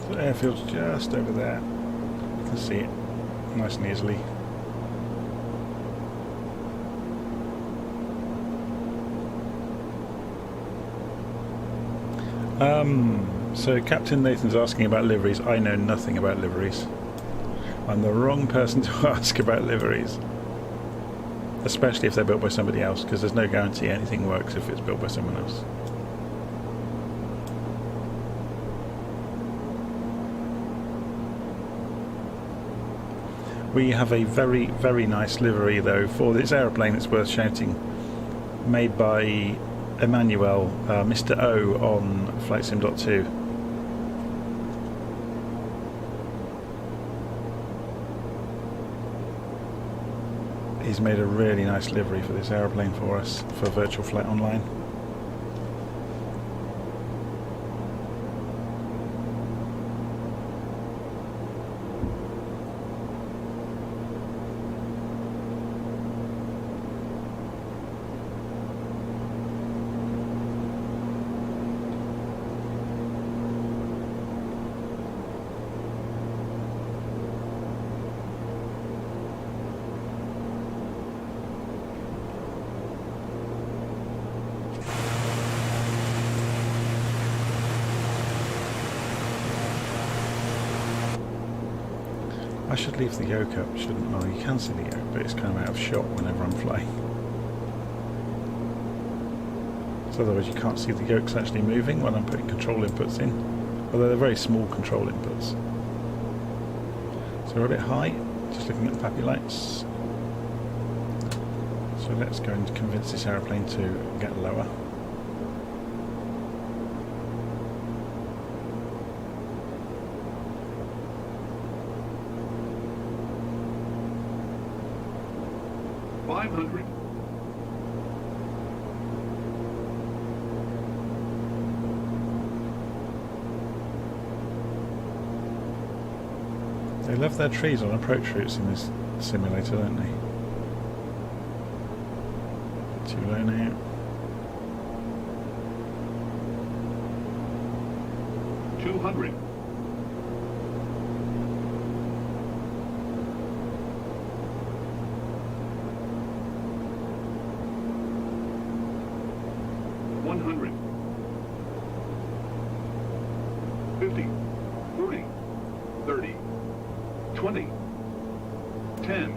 The airfield's just over there. You can see it nice and easily. So Captain Nathan's asking about liveries. I know nothing about liveries. I'm the wrong person to ask about liveries. Especially if they're built by somebody else, because there's no guarantee anything works if it's built by someone else. We have a very, very nice livery though for this aeroplane, it's worth shouting. Made by Emmanuel, Mr. O on FlightSim.2. He's made a really nice livery for this aeroplane for us, for Virtual Flight Online. I should leave the yoke up, shouldn't I? Oh, you can see the yoke, but it's kind of out of shot whenever I'm flying. So otherwise you can't see the yokes actually moving when I'm putting control inputs in. Although they're very small control inputs. So we're a bit high, just looking at the PAPI lights. So let's go and convince this aeroplane to get lower. 500. They love their trees on approach routes in this simulator, don't they? Too low now. $200. $100. 50, 40, 30, 20, 10.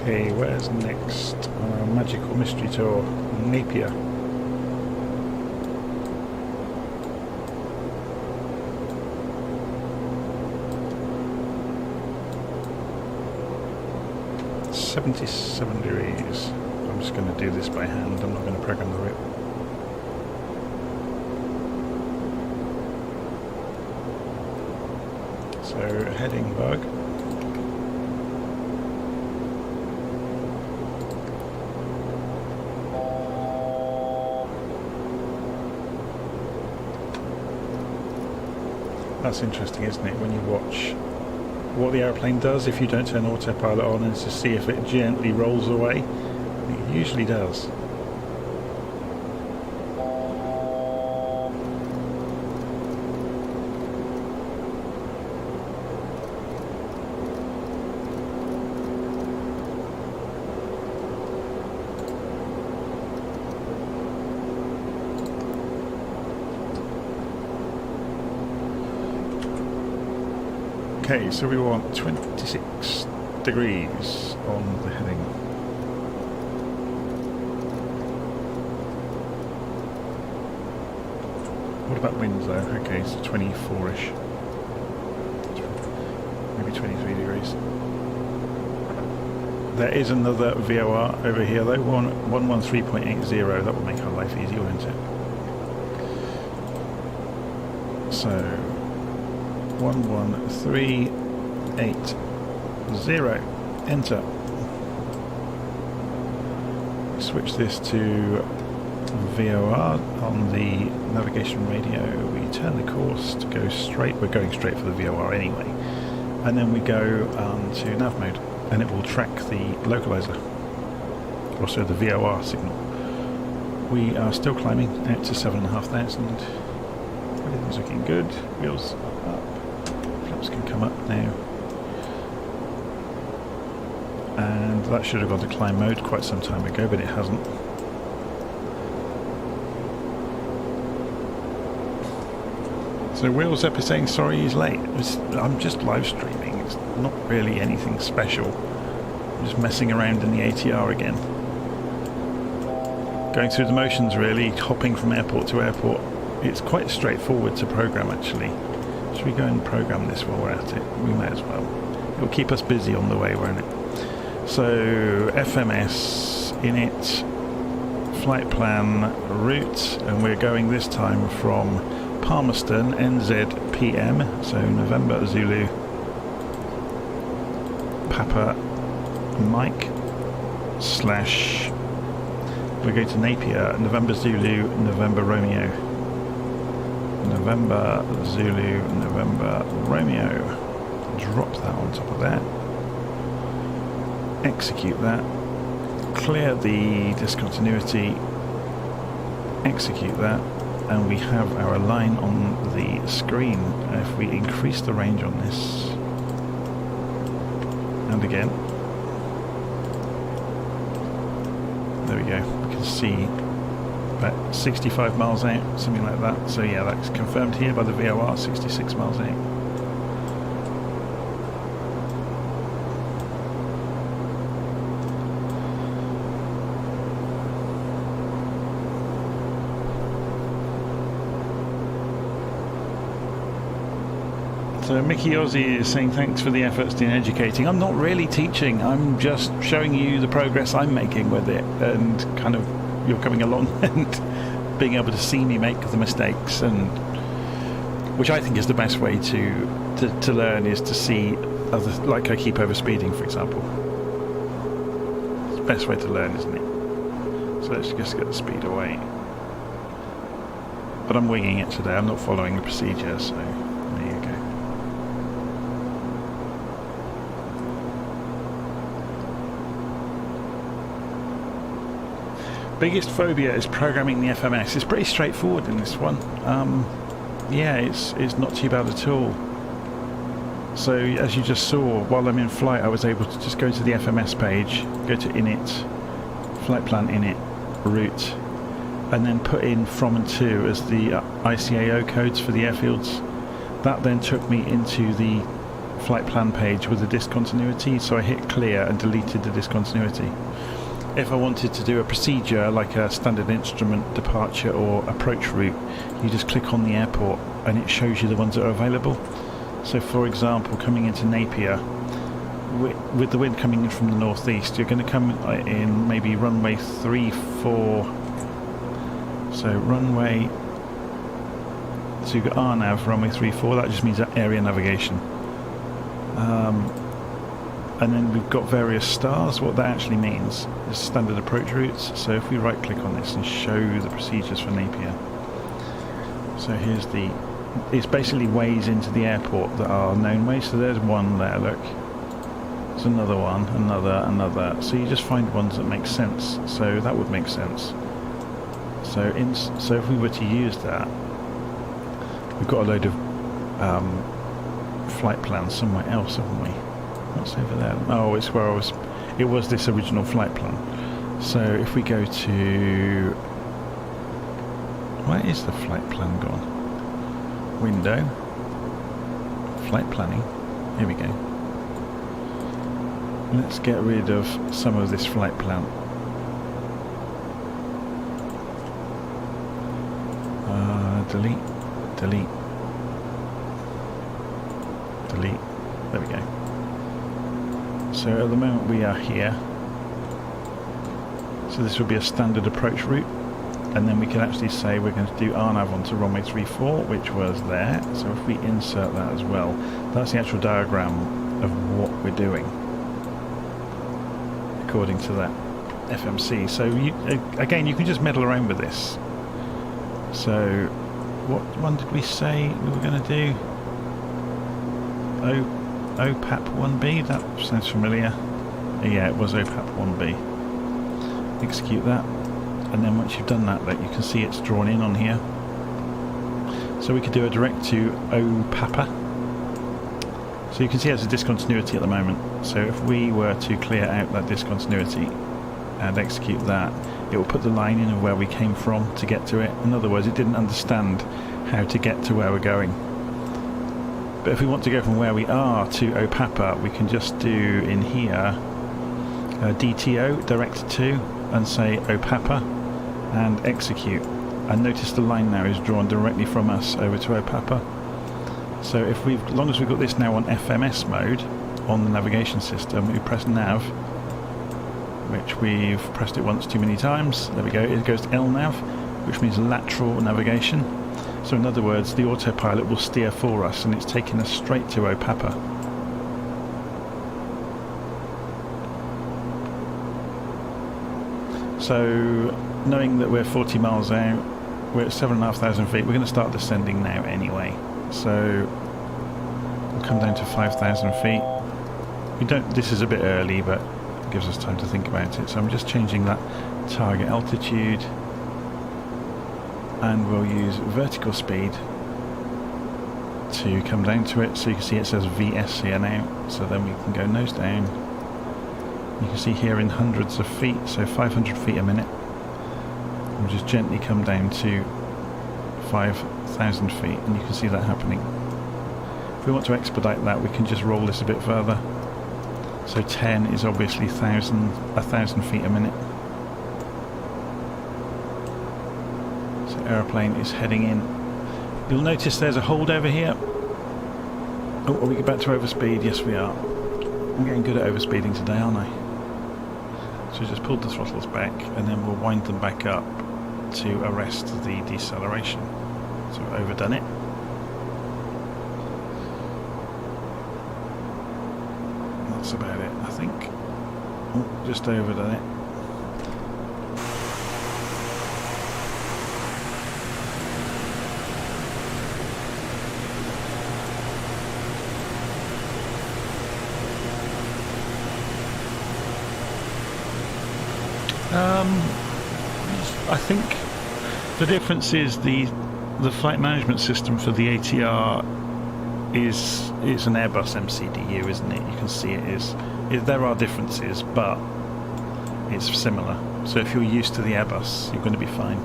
Okay, where's next on our magical mystery tour? Napier. $77. I'm just going to do this by hand, I'm not going to program the route. So, heading bug. That's interesting, isn't it, when you watch what the airplane does if you don't turn autopilot on, and to see if it gently rolls away. It usually does. Okay, so we want 26 degrees on the heading. What about winds though? Okay, so 24-ish. Maybe 23 degrees. There is another VOR over here though, 113.80. That will make our life easy, won't it? So 11380. Enter. Switch this to VOR on the navigation radio. We turn the course to go straight. We're going straight for the VOR anyway. And then we go to nav mode, and it will track the localizer, also the VOR signal. We are still climbing out to 7,500. Everything's looking good. Wheels up. Flaps can come up now. And that should have gone to climb mode quite some time ago, but it hasn't. So Wheels Up is saying sorry he's late. I'm just live streaming, it's not really anything special. I'm just messing around in the ATR again. Going through the motions really, hopping from airport to airport. It's quite straightforward to program actually. Should we go and program this while we're at it? We may as well. It'll keep us busy on the way, won't it? So FMS, init, flight plan, route, and we're going this time from Palmerston, NZ PM, so November Zulu, Papa Mike, / we're going to Napier, November Zulu, November Romeo. November Zulu, November Romeo. Drop that on top of that. Execute that. Clear the discontinuity. Execute that. And we have our line on the screen. If we increase the range on this, and again, There we go. We can see about 65 miles out, something like that. So yeah, that's confirmed here by the VOR, 66 miles out. So Mickey Aussie is saying thanks for the efforts in educating. I'm not really teaching, I'm just showing you the progress I'm making with it, and kind of you're coming along and being able to see me make the mistakes, and which I think is the best way to learn, is to see other, like I keep overspeeding, for example. It's the best way to learn, isn't it? So let's just get the speed away. But I'm winging it today, I'm not following the procedure, so there you go. Biggest phobia is programming the FMS. It's pretty straightforward in this one. Yeah, it's not too bad at all. So as you just saw, while I'm in flight, I was able to just go to the FMS page, go to init, flight plan init, route, and then put in from and to as the ICAO codes for the airfields. That then took me into the flight plan page with the discontinuity, so I hit clear and deleted the discontinuity. If I wanted to do a procedure like a standard instrument departure or approach route, you just click on the airport and it shows you the ones that are available. So for example, coming into Napier, with the wind coming in from the northeast, you're going to come in maybe runway 34. So runway, so you've got RNAV, runway 34, that just means that area navigation. And then we've got various stars. What that actually means is standard approach routes. So if we right click on this and show the procedures for Napier. So here's it's basically ways into the airport that are known ways. So there's one there, look. There's another one, another. So you just find ones that make sense. So that would make sense. So if we were to use that, we've got a load of flight plans somewhere else, haven't we? What's over there? Oh, it's where it was this original flight plan. So if we go to, where is the flight plan gone? Window, flight planning, here we go. Let's get rid of some of this flight plan. Delete, delete, delete, there we go. So at the moment we are here, so this would be a standard approach route, and then we can actually say we're going to do RNAV onto runway 34, which was there. So if we insert that as well, that's the actual diagram of what we're doing according to that FMC. So again, you can just meddle around with this. So what one did we say we were going to do? OPAP 1B, that sounds familiar. Yeah, it was OPAP 1B. Execute that, and then once you've done that, you can see it's drawn in on here. So we could do a direct to OPAPA. So you can see it's a discontinuity at the moment. So if we were to clear out that discontinuity and execute that, it will put the line in of where we came from to get to it. In other words, it didn't understand how to get to where we're going. But if we want to go from where we are to OPAPA, we can just do in here DTO, direct to, and say OPAPA, and execute. And notice the line now is drawn directly from us over to OPAPA. So if as long as we've got this now on FMS mode on the navigation system, we press nav, which we've pressed it once too many times. There we go. It goes to LNAV, which means lateral navigation. So in other words, the autopilot will steer for us, and it's taking us straight to OPAPA. So knowing that we're 40 miles out, we're at 7,500 feet, we're going to start descending now anyway. So we'll come down to 5,000 feet. This is a bit early, but it gives us time to think about it. So I'm just changing that target altitude, and we'll use vertical speed to come down to it. So you can see it says VS here now, so then we can go nose down You can see here in hundreds of feet, so 500 feet a minute. We'll just gently come down to 5,000 feet, and you can see that happening. If we want to expedite that, we can just roll this a bit further. So 10 is obviously 1,000 feet a minute. So aeroplane is heading in. You'll notice there's a hold over here. Oh, are we about to overspeed? Yes, we are. I'm getting good at overspeeding today, aren't I? So just pulled the throttles back, and then we'll wind them back up to arrest the deceleration. So we've overdone it. That's about it, I think. Oh, just overdone it. I think the difference is the flight management system for the ATR is an Airbus MCDU, isn't it? You can see there are differences, but it's similar. So if you're used to the Airbus, you're going to be fine.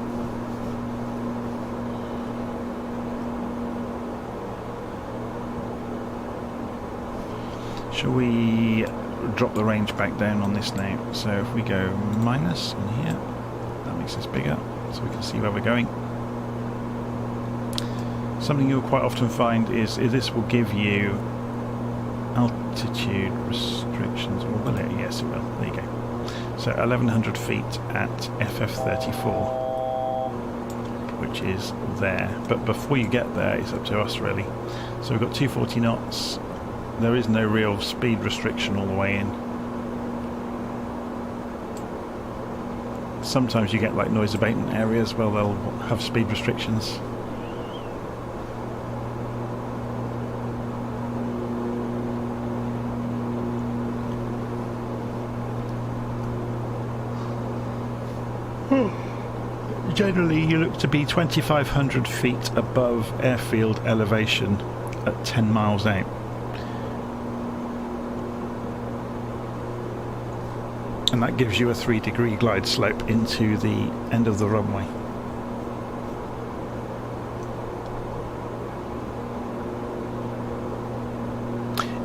Shall we drop the range back down on this now? So if we go minus on here, that makes this bigger, so we can see where we're going. Something you'll quite often find is this will give you altitude restrictions, or will it? Yes, it will. There you go. So 1,100 feet at FF34, which is there. But before you get there, it's up to us really. So we've got 240 knots. There is no real speed restriction all the way in. Sometimes you get like noise abatement areas where they'll have speed restrictions. Generally you look to be 2,500 feet above airfield elevation at 10 miles out. And that gives you a 3-degree glide slope into the end of the runway.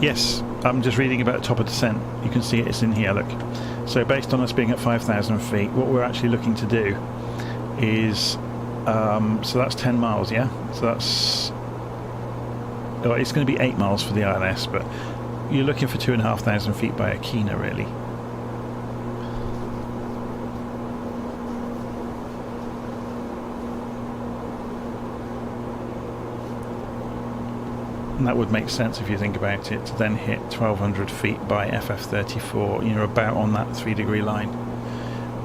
Yes, I'm just reading about top of descent. You can see it's in here, look. So based on us being at 5,000 feet, what we're actually looking to do is, so that's 10 miles, yeah? So that's, oh, it's going to be 8 miles for the ILS, but you're looking for 2,500 feet by Akina, really. And that would make sense if you think about it, to then hit 1,200 feet by FF34, you're about on that 3-degree line.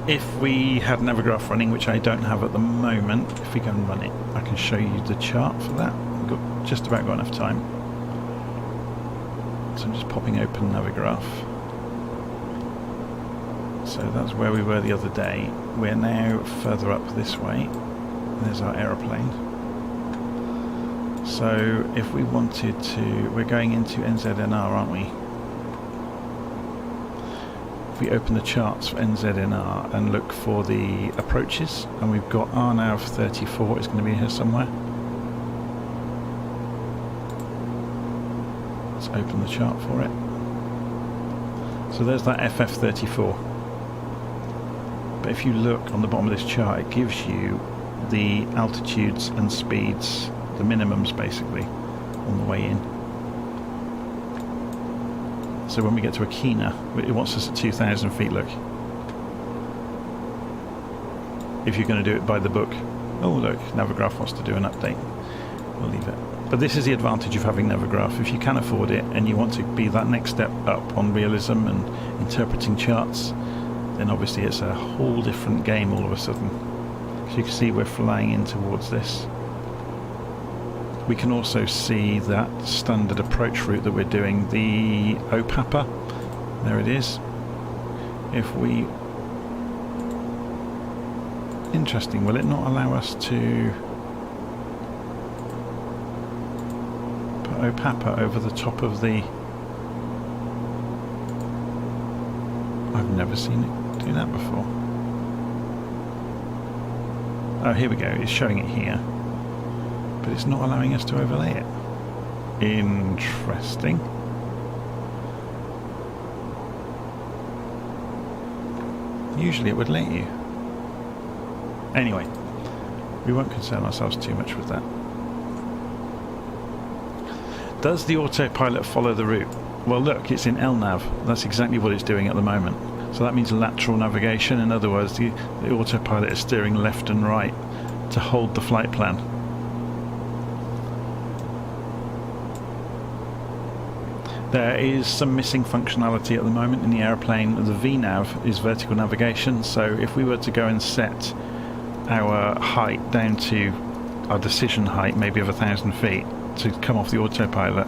If we had Navigraph running, which I don't have at the moment, if we can run it, I can show you the chart for that. We've got just about got enough time. So I'm just popping open Navigraph. So that's where we were the other day. We're now further up this way. There's our aeroplane. So if we wanted to, we're going into NZNR, aren't we? If we open the charts for NZNR and look for the approaches, and we've got RNAV 34, it's going to be here somewhere. Let's open the chart for it. So there's that FF34. But if you look on the bottom of this chart, it gives you the altitudes and speeds, the minimums basically, on the way in. So when we get to Akina, it wants us at 2,000 feet, look. If you're going to do it by the book. Oh look, Navigraph wants to do an update. We'll leave it. But this is the advantage of having Navigraph. If you can afford it and you want to be that next step up on realism and interpreting charts, then obviously it's a whole different game all of a sudden. So you can see we're flying in towards this. We can also see that standard approach route that we're doing, the OPAPA, there it is. If we... Interesting, will it not allow us to put OPAPA over the top of the... I've I've never seen it do that before. Oh, here we go. It's showing it here, but it's not allowing us to overlay it. Interesting. Usually it would let you. Anyway, we won't concern ourselves too much with that. Does the autopilot follow the route? Well, look, it's in LNAV. That's exactly what it's doing at the moment. So that means lateral navigation. In other words, the autopilot is steering left and right to hold the flight plan. There is some missing functionality at the moment in the airplane. The VNAV is vertical navigation, so if we were to go and set our height down to our decision height, maybe of 1,000 feet, to come off the autopilot,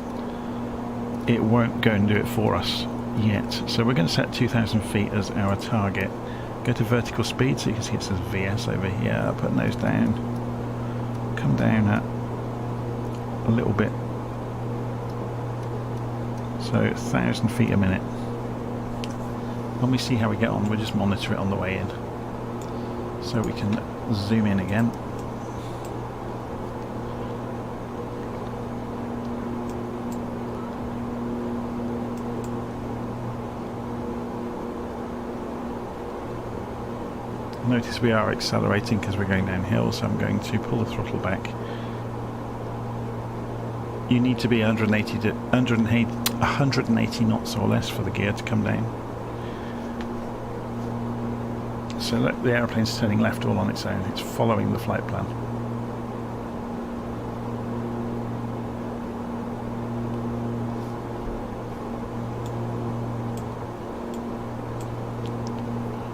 it won't go and do it for us yet. So we're going to set 2,000 feet as our target. Go to vertical speed, so you can see it says VS over here. Put nose down. Come down at a little bit. So 1,000 feet a minute. When we see how we get on, we'll just monitor it on the way in. So we can zoom in again. Notice we are accelerating because we're going downhill, so I'm going to pull the throttle back. You need to be 180 knots or less for the gear to come down. So look, the aeroplane's turning left all on its own. It's following the flight plan.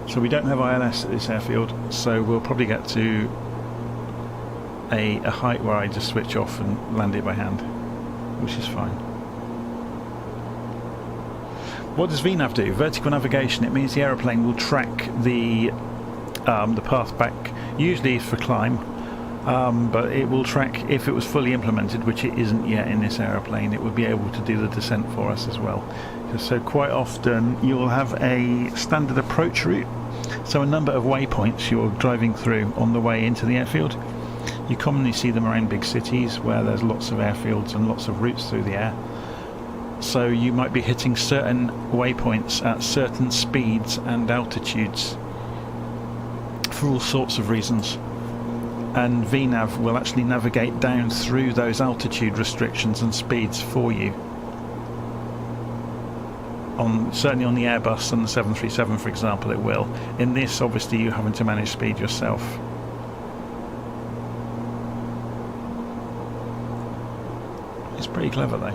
So we don't have ILS at this airfield, so we'll probably get to a height where I just switch off and land it by hand, which is fine. What does VNAV do? Vertical navigation. It means the aeroplane will track the path back, usually for climb, but it will track, if it was fully implemented, which it isn't yet in this aeroplane, it would be able to do the descent for us as well. So quite often you'll have a standard approach route, so a number of waypoints you're driving through on the way into the airfield. You commonly see them around big cities where there's lots of airfields and lots of routes through the air. So you might be hitting certain waypoints at certain speeds and altitudes for all sorts of reasons. And VNAV will actually navigate down through those altitude restrictions and speeds for you. Certainly on the Airbus and the 737, for example, it will. In this, obviously, you're having to manage speed yourself. It's pretty clever, though.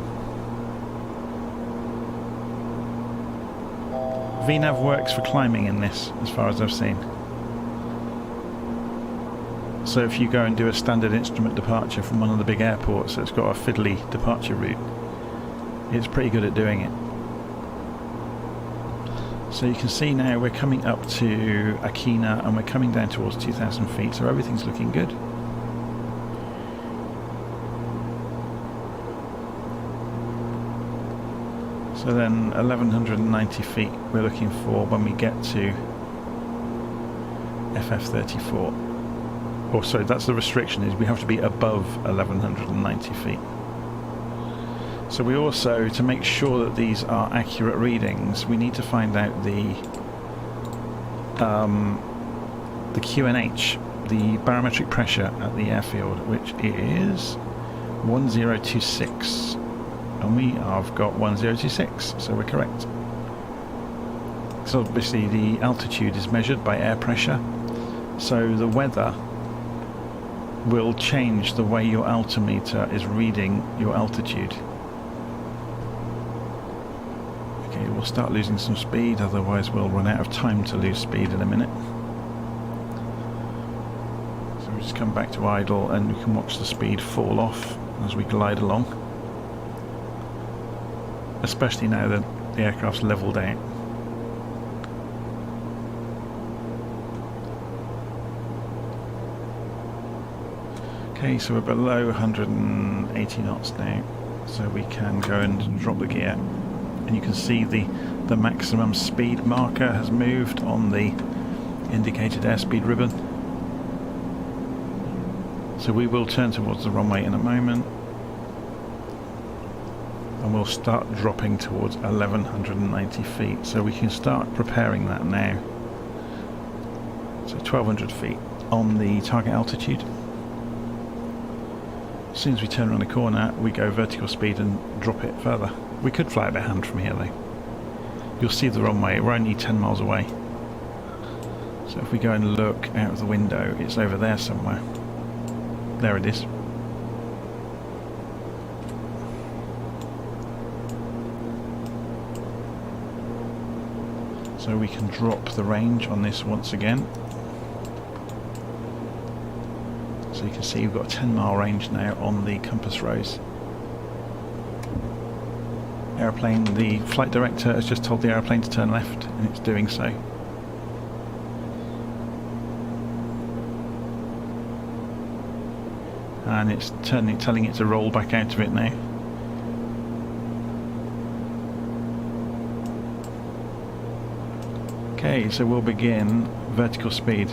VNAV works for climbing in this, as far as I've seen. So if you go and do a standard instrument departure from one of the big airports that's got a fiddly departure route, it's pretty good at doing it. So you can see now we're coming up to Akina and we're coming down towards 2,000 feet, so everything's looking good. So then 1,190 feet we're looking for when we get to FF34. Oh, sorry, that's the restriction, is we have to be above 1,190 feet. So we also, to make sure that these are accurate readings, we need to find out the QNH, the barometric pressure at the airfield, which is 1026. And we have got 1026, so we're correct. So obviously the altitude is measured by air pressure, so the weather will change the way your altimeter is reading your altitude. Okay, we'll start losing some speed, otherwise we'll run out of time to lose speed in a minute. So we just come back to idle and we can watch the speed fall off as we glide along. Especially now that the aircraft's levelled out. Okay, so we're below 180 knots now, so we can go and drop the gear and you can see the maximum speed marker has moved on the indicated airspeed ribbon. So we will turn towards the runway in a moment, and we'll start dropping towards 1190 feet, so we can start preparing that now. So 1200 feet on the target altitude. As soon as we turn around the corner, we go vertical speed and drop it further. We could fly it by hand from here though. You'll see the runway, we're only 10 miles away. So if we go and look out of the window, it's over there somewhere. There it is. So we can drop the range on this once again. So you can see we've got a 10-mile range now on the compass rose. Airplane, the flight director has just told the airplane to turn left, and it's doing so. And it's telling it to roll back out of it now. Okay, so we'll begin vertical speed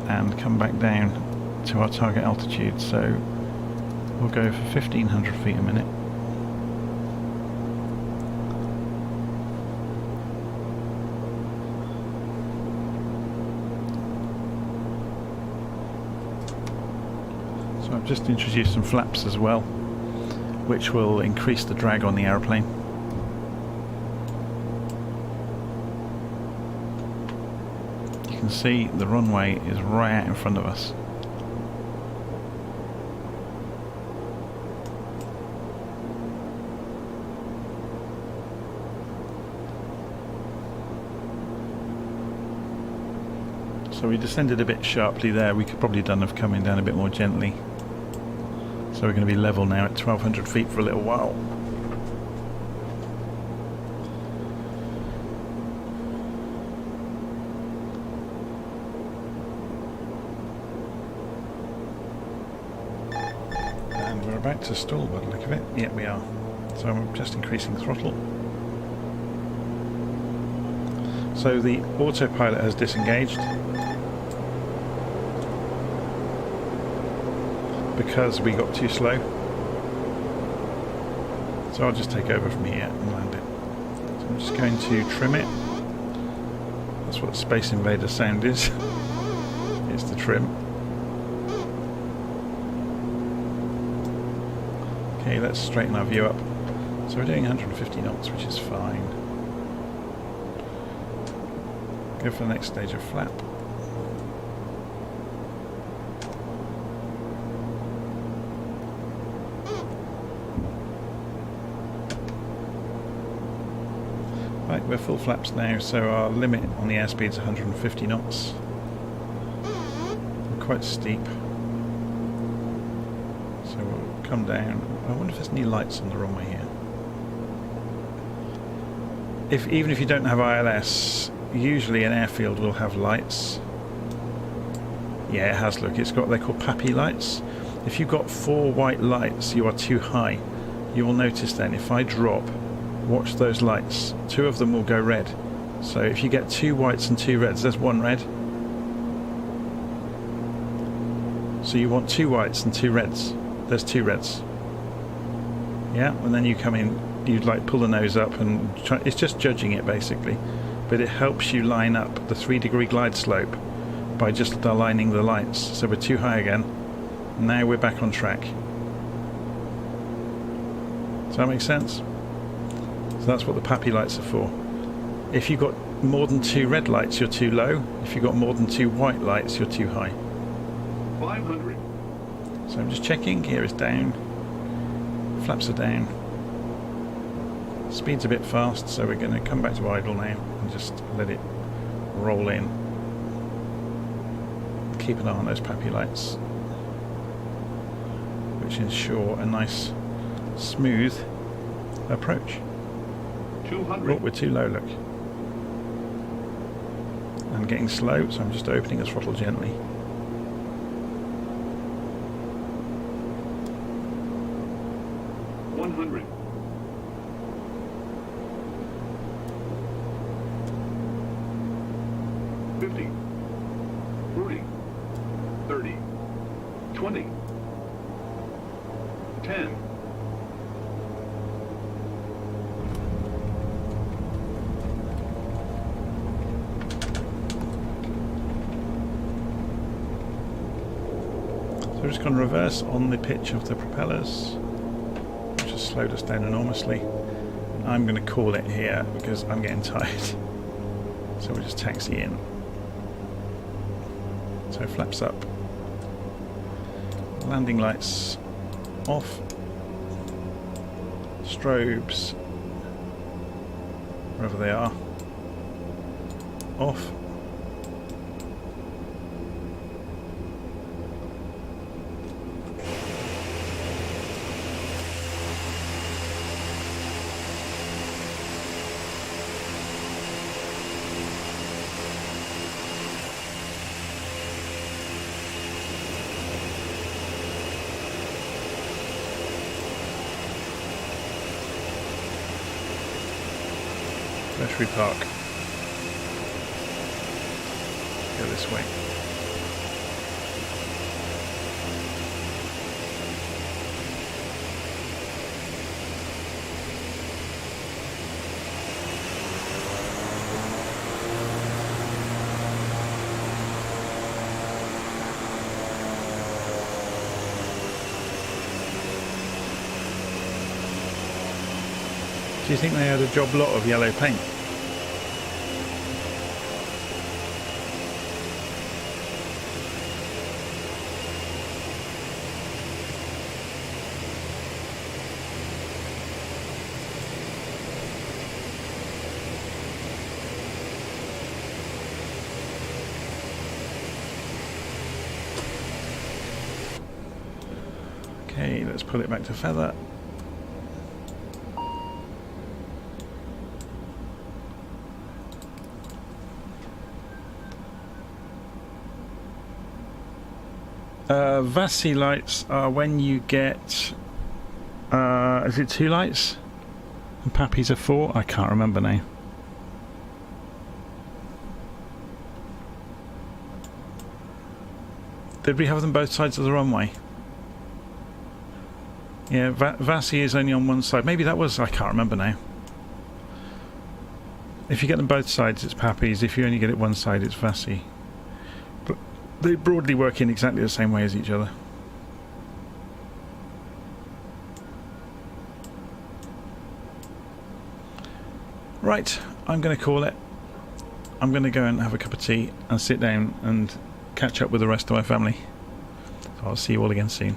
and come back down to our target altitude. So we'll go for 1500 feet a minute. So I've just introduced some flaps as well, which will increase the drag on the aeroplane. You can see the runway is right out in front of us. So we descended a bit sharply there. We could probably have done of coming down a bit more gently. So we're going to be level now at 1200 feet for a little while. And we're about to stall by the look of it. Yeah, we are. So I'm just increasing throttle. So the autopilot has disengaged because we got too slow. So I'll just take over from here and land it. So I'm just going to trim it. That's what Space Invader sound is. It's the trim. Okay, let's straighten our view up. So we're doing 150 knots, which is fine. Go for the next stage of flap. Right, we're full flaps now, so our limit on the airspeed is 150 knots. We're quite steep. So we'll come down. I wonder if there's any lights on the runway here. Even if you don't have ILS, usually an airfield will have lights. Yeah, it has, look, it's got, they're called PAPI lights. If you've got 4 white lights, you are too high. You will notice then, if I drop, watch those lights, 2 of them will go red. So if you get 2 whites and 2 reds, there's 1 red. So you want 2 whites and 2 reds. There's 2 reds. Yeah, and then you come in, you'd like pull the nose up and try, it's just judging it basically. But it helps you line up the 3-degree glide slope by just aligning the lights. So we're too high again. Now we're back on track. Does that make sense? So that's what the PAPI lights are for. If you've got more than 2 red lights, you're too low. If you've got more than 2 white lights, you're too high. 500. So I'm just checking. Gear is down. Flaps are down. Speed's a bit fast, so we're going to come back to idle now and just let it roll in. Keep an eye on those PAPI lights, which ensure a nice, smooth approach. 200. Oh, we're too low, look. I'm getting slow, so I'm just opening the throttle gently. 50, 40, 30, 20, 10. So we're just going to reverse on the pitch of the propellers, which has slowed us down enormously. I'm going to call it here because I'm getting tired. So we'll just taxi in. So flaps up. Landing lights off. Strobes, wherever they are, off. Where should we park? Go this way. Do you think they had a job lot of yellow paint? Okay, let's pull it back to feather. VASI lights are when you get, is it 2 lights? And Pappies are 4? I can't remember now. Did we have them both sides of the runway? Yeah, VASI is only on one side. Maybe that was, I can't remember now. If you get them both sides, it's Pappies. If you only get it one side, it's VASI. But they broadly work in exactly the same way as each other. Right, I'm going to call it. I'm going to go and have a cup of tea and sit down and catch up with the rest of my family. So I'll see you all again soon.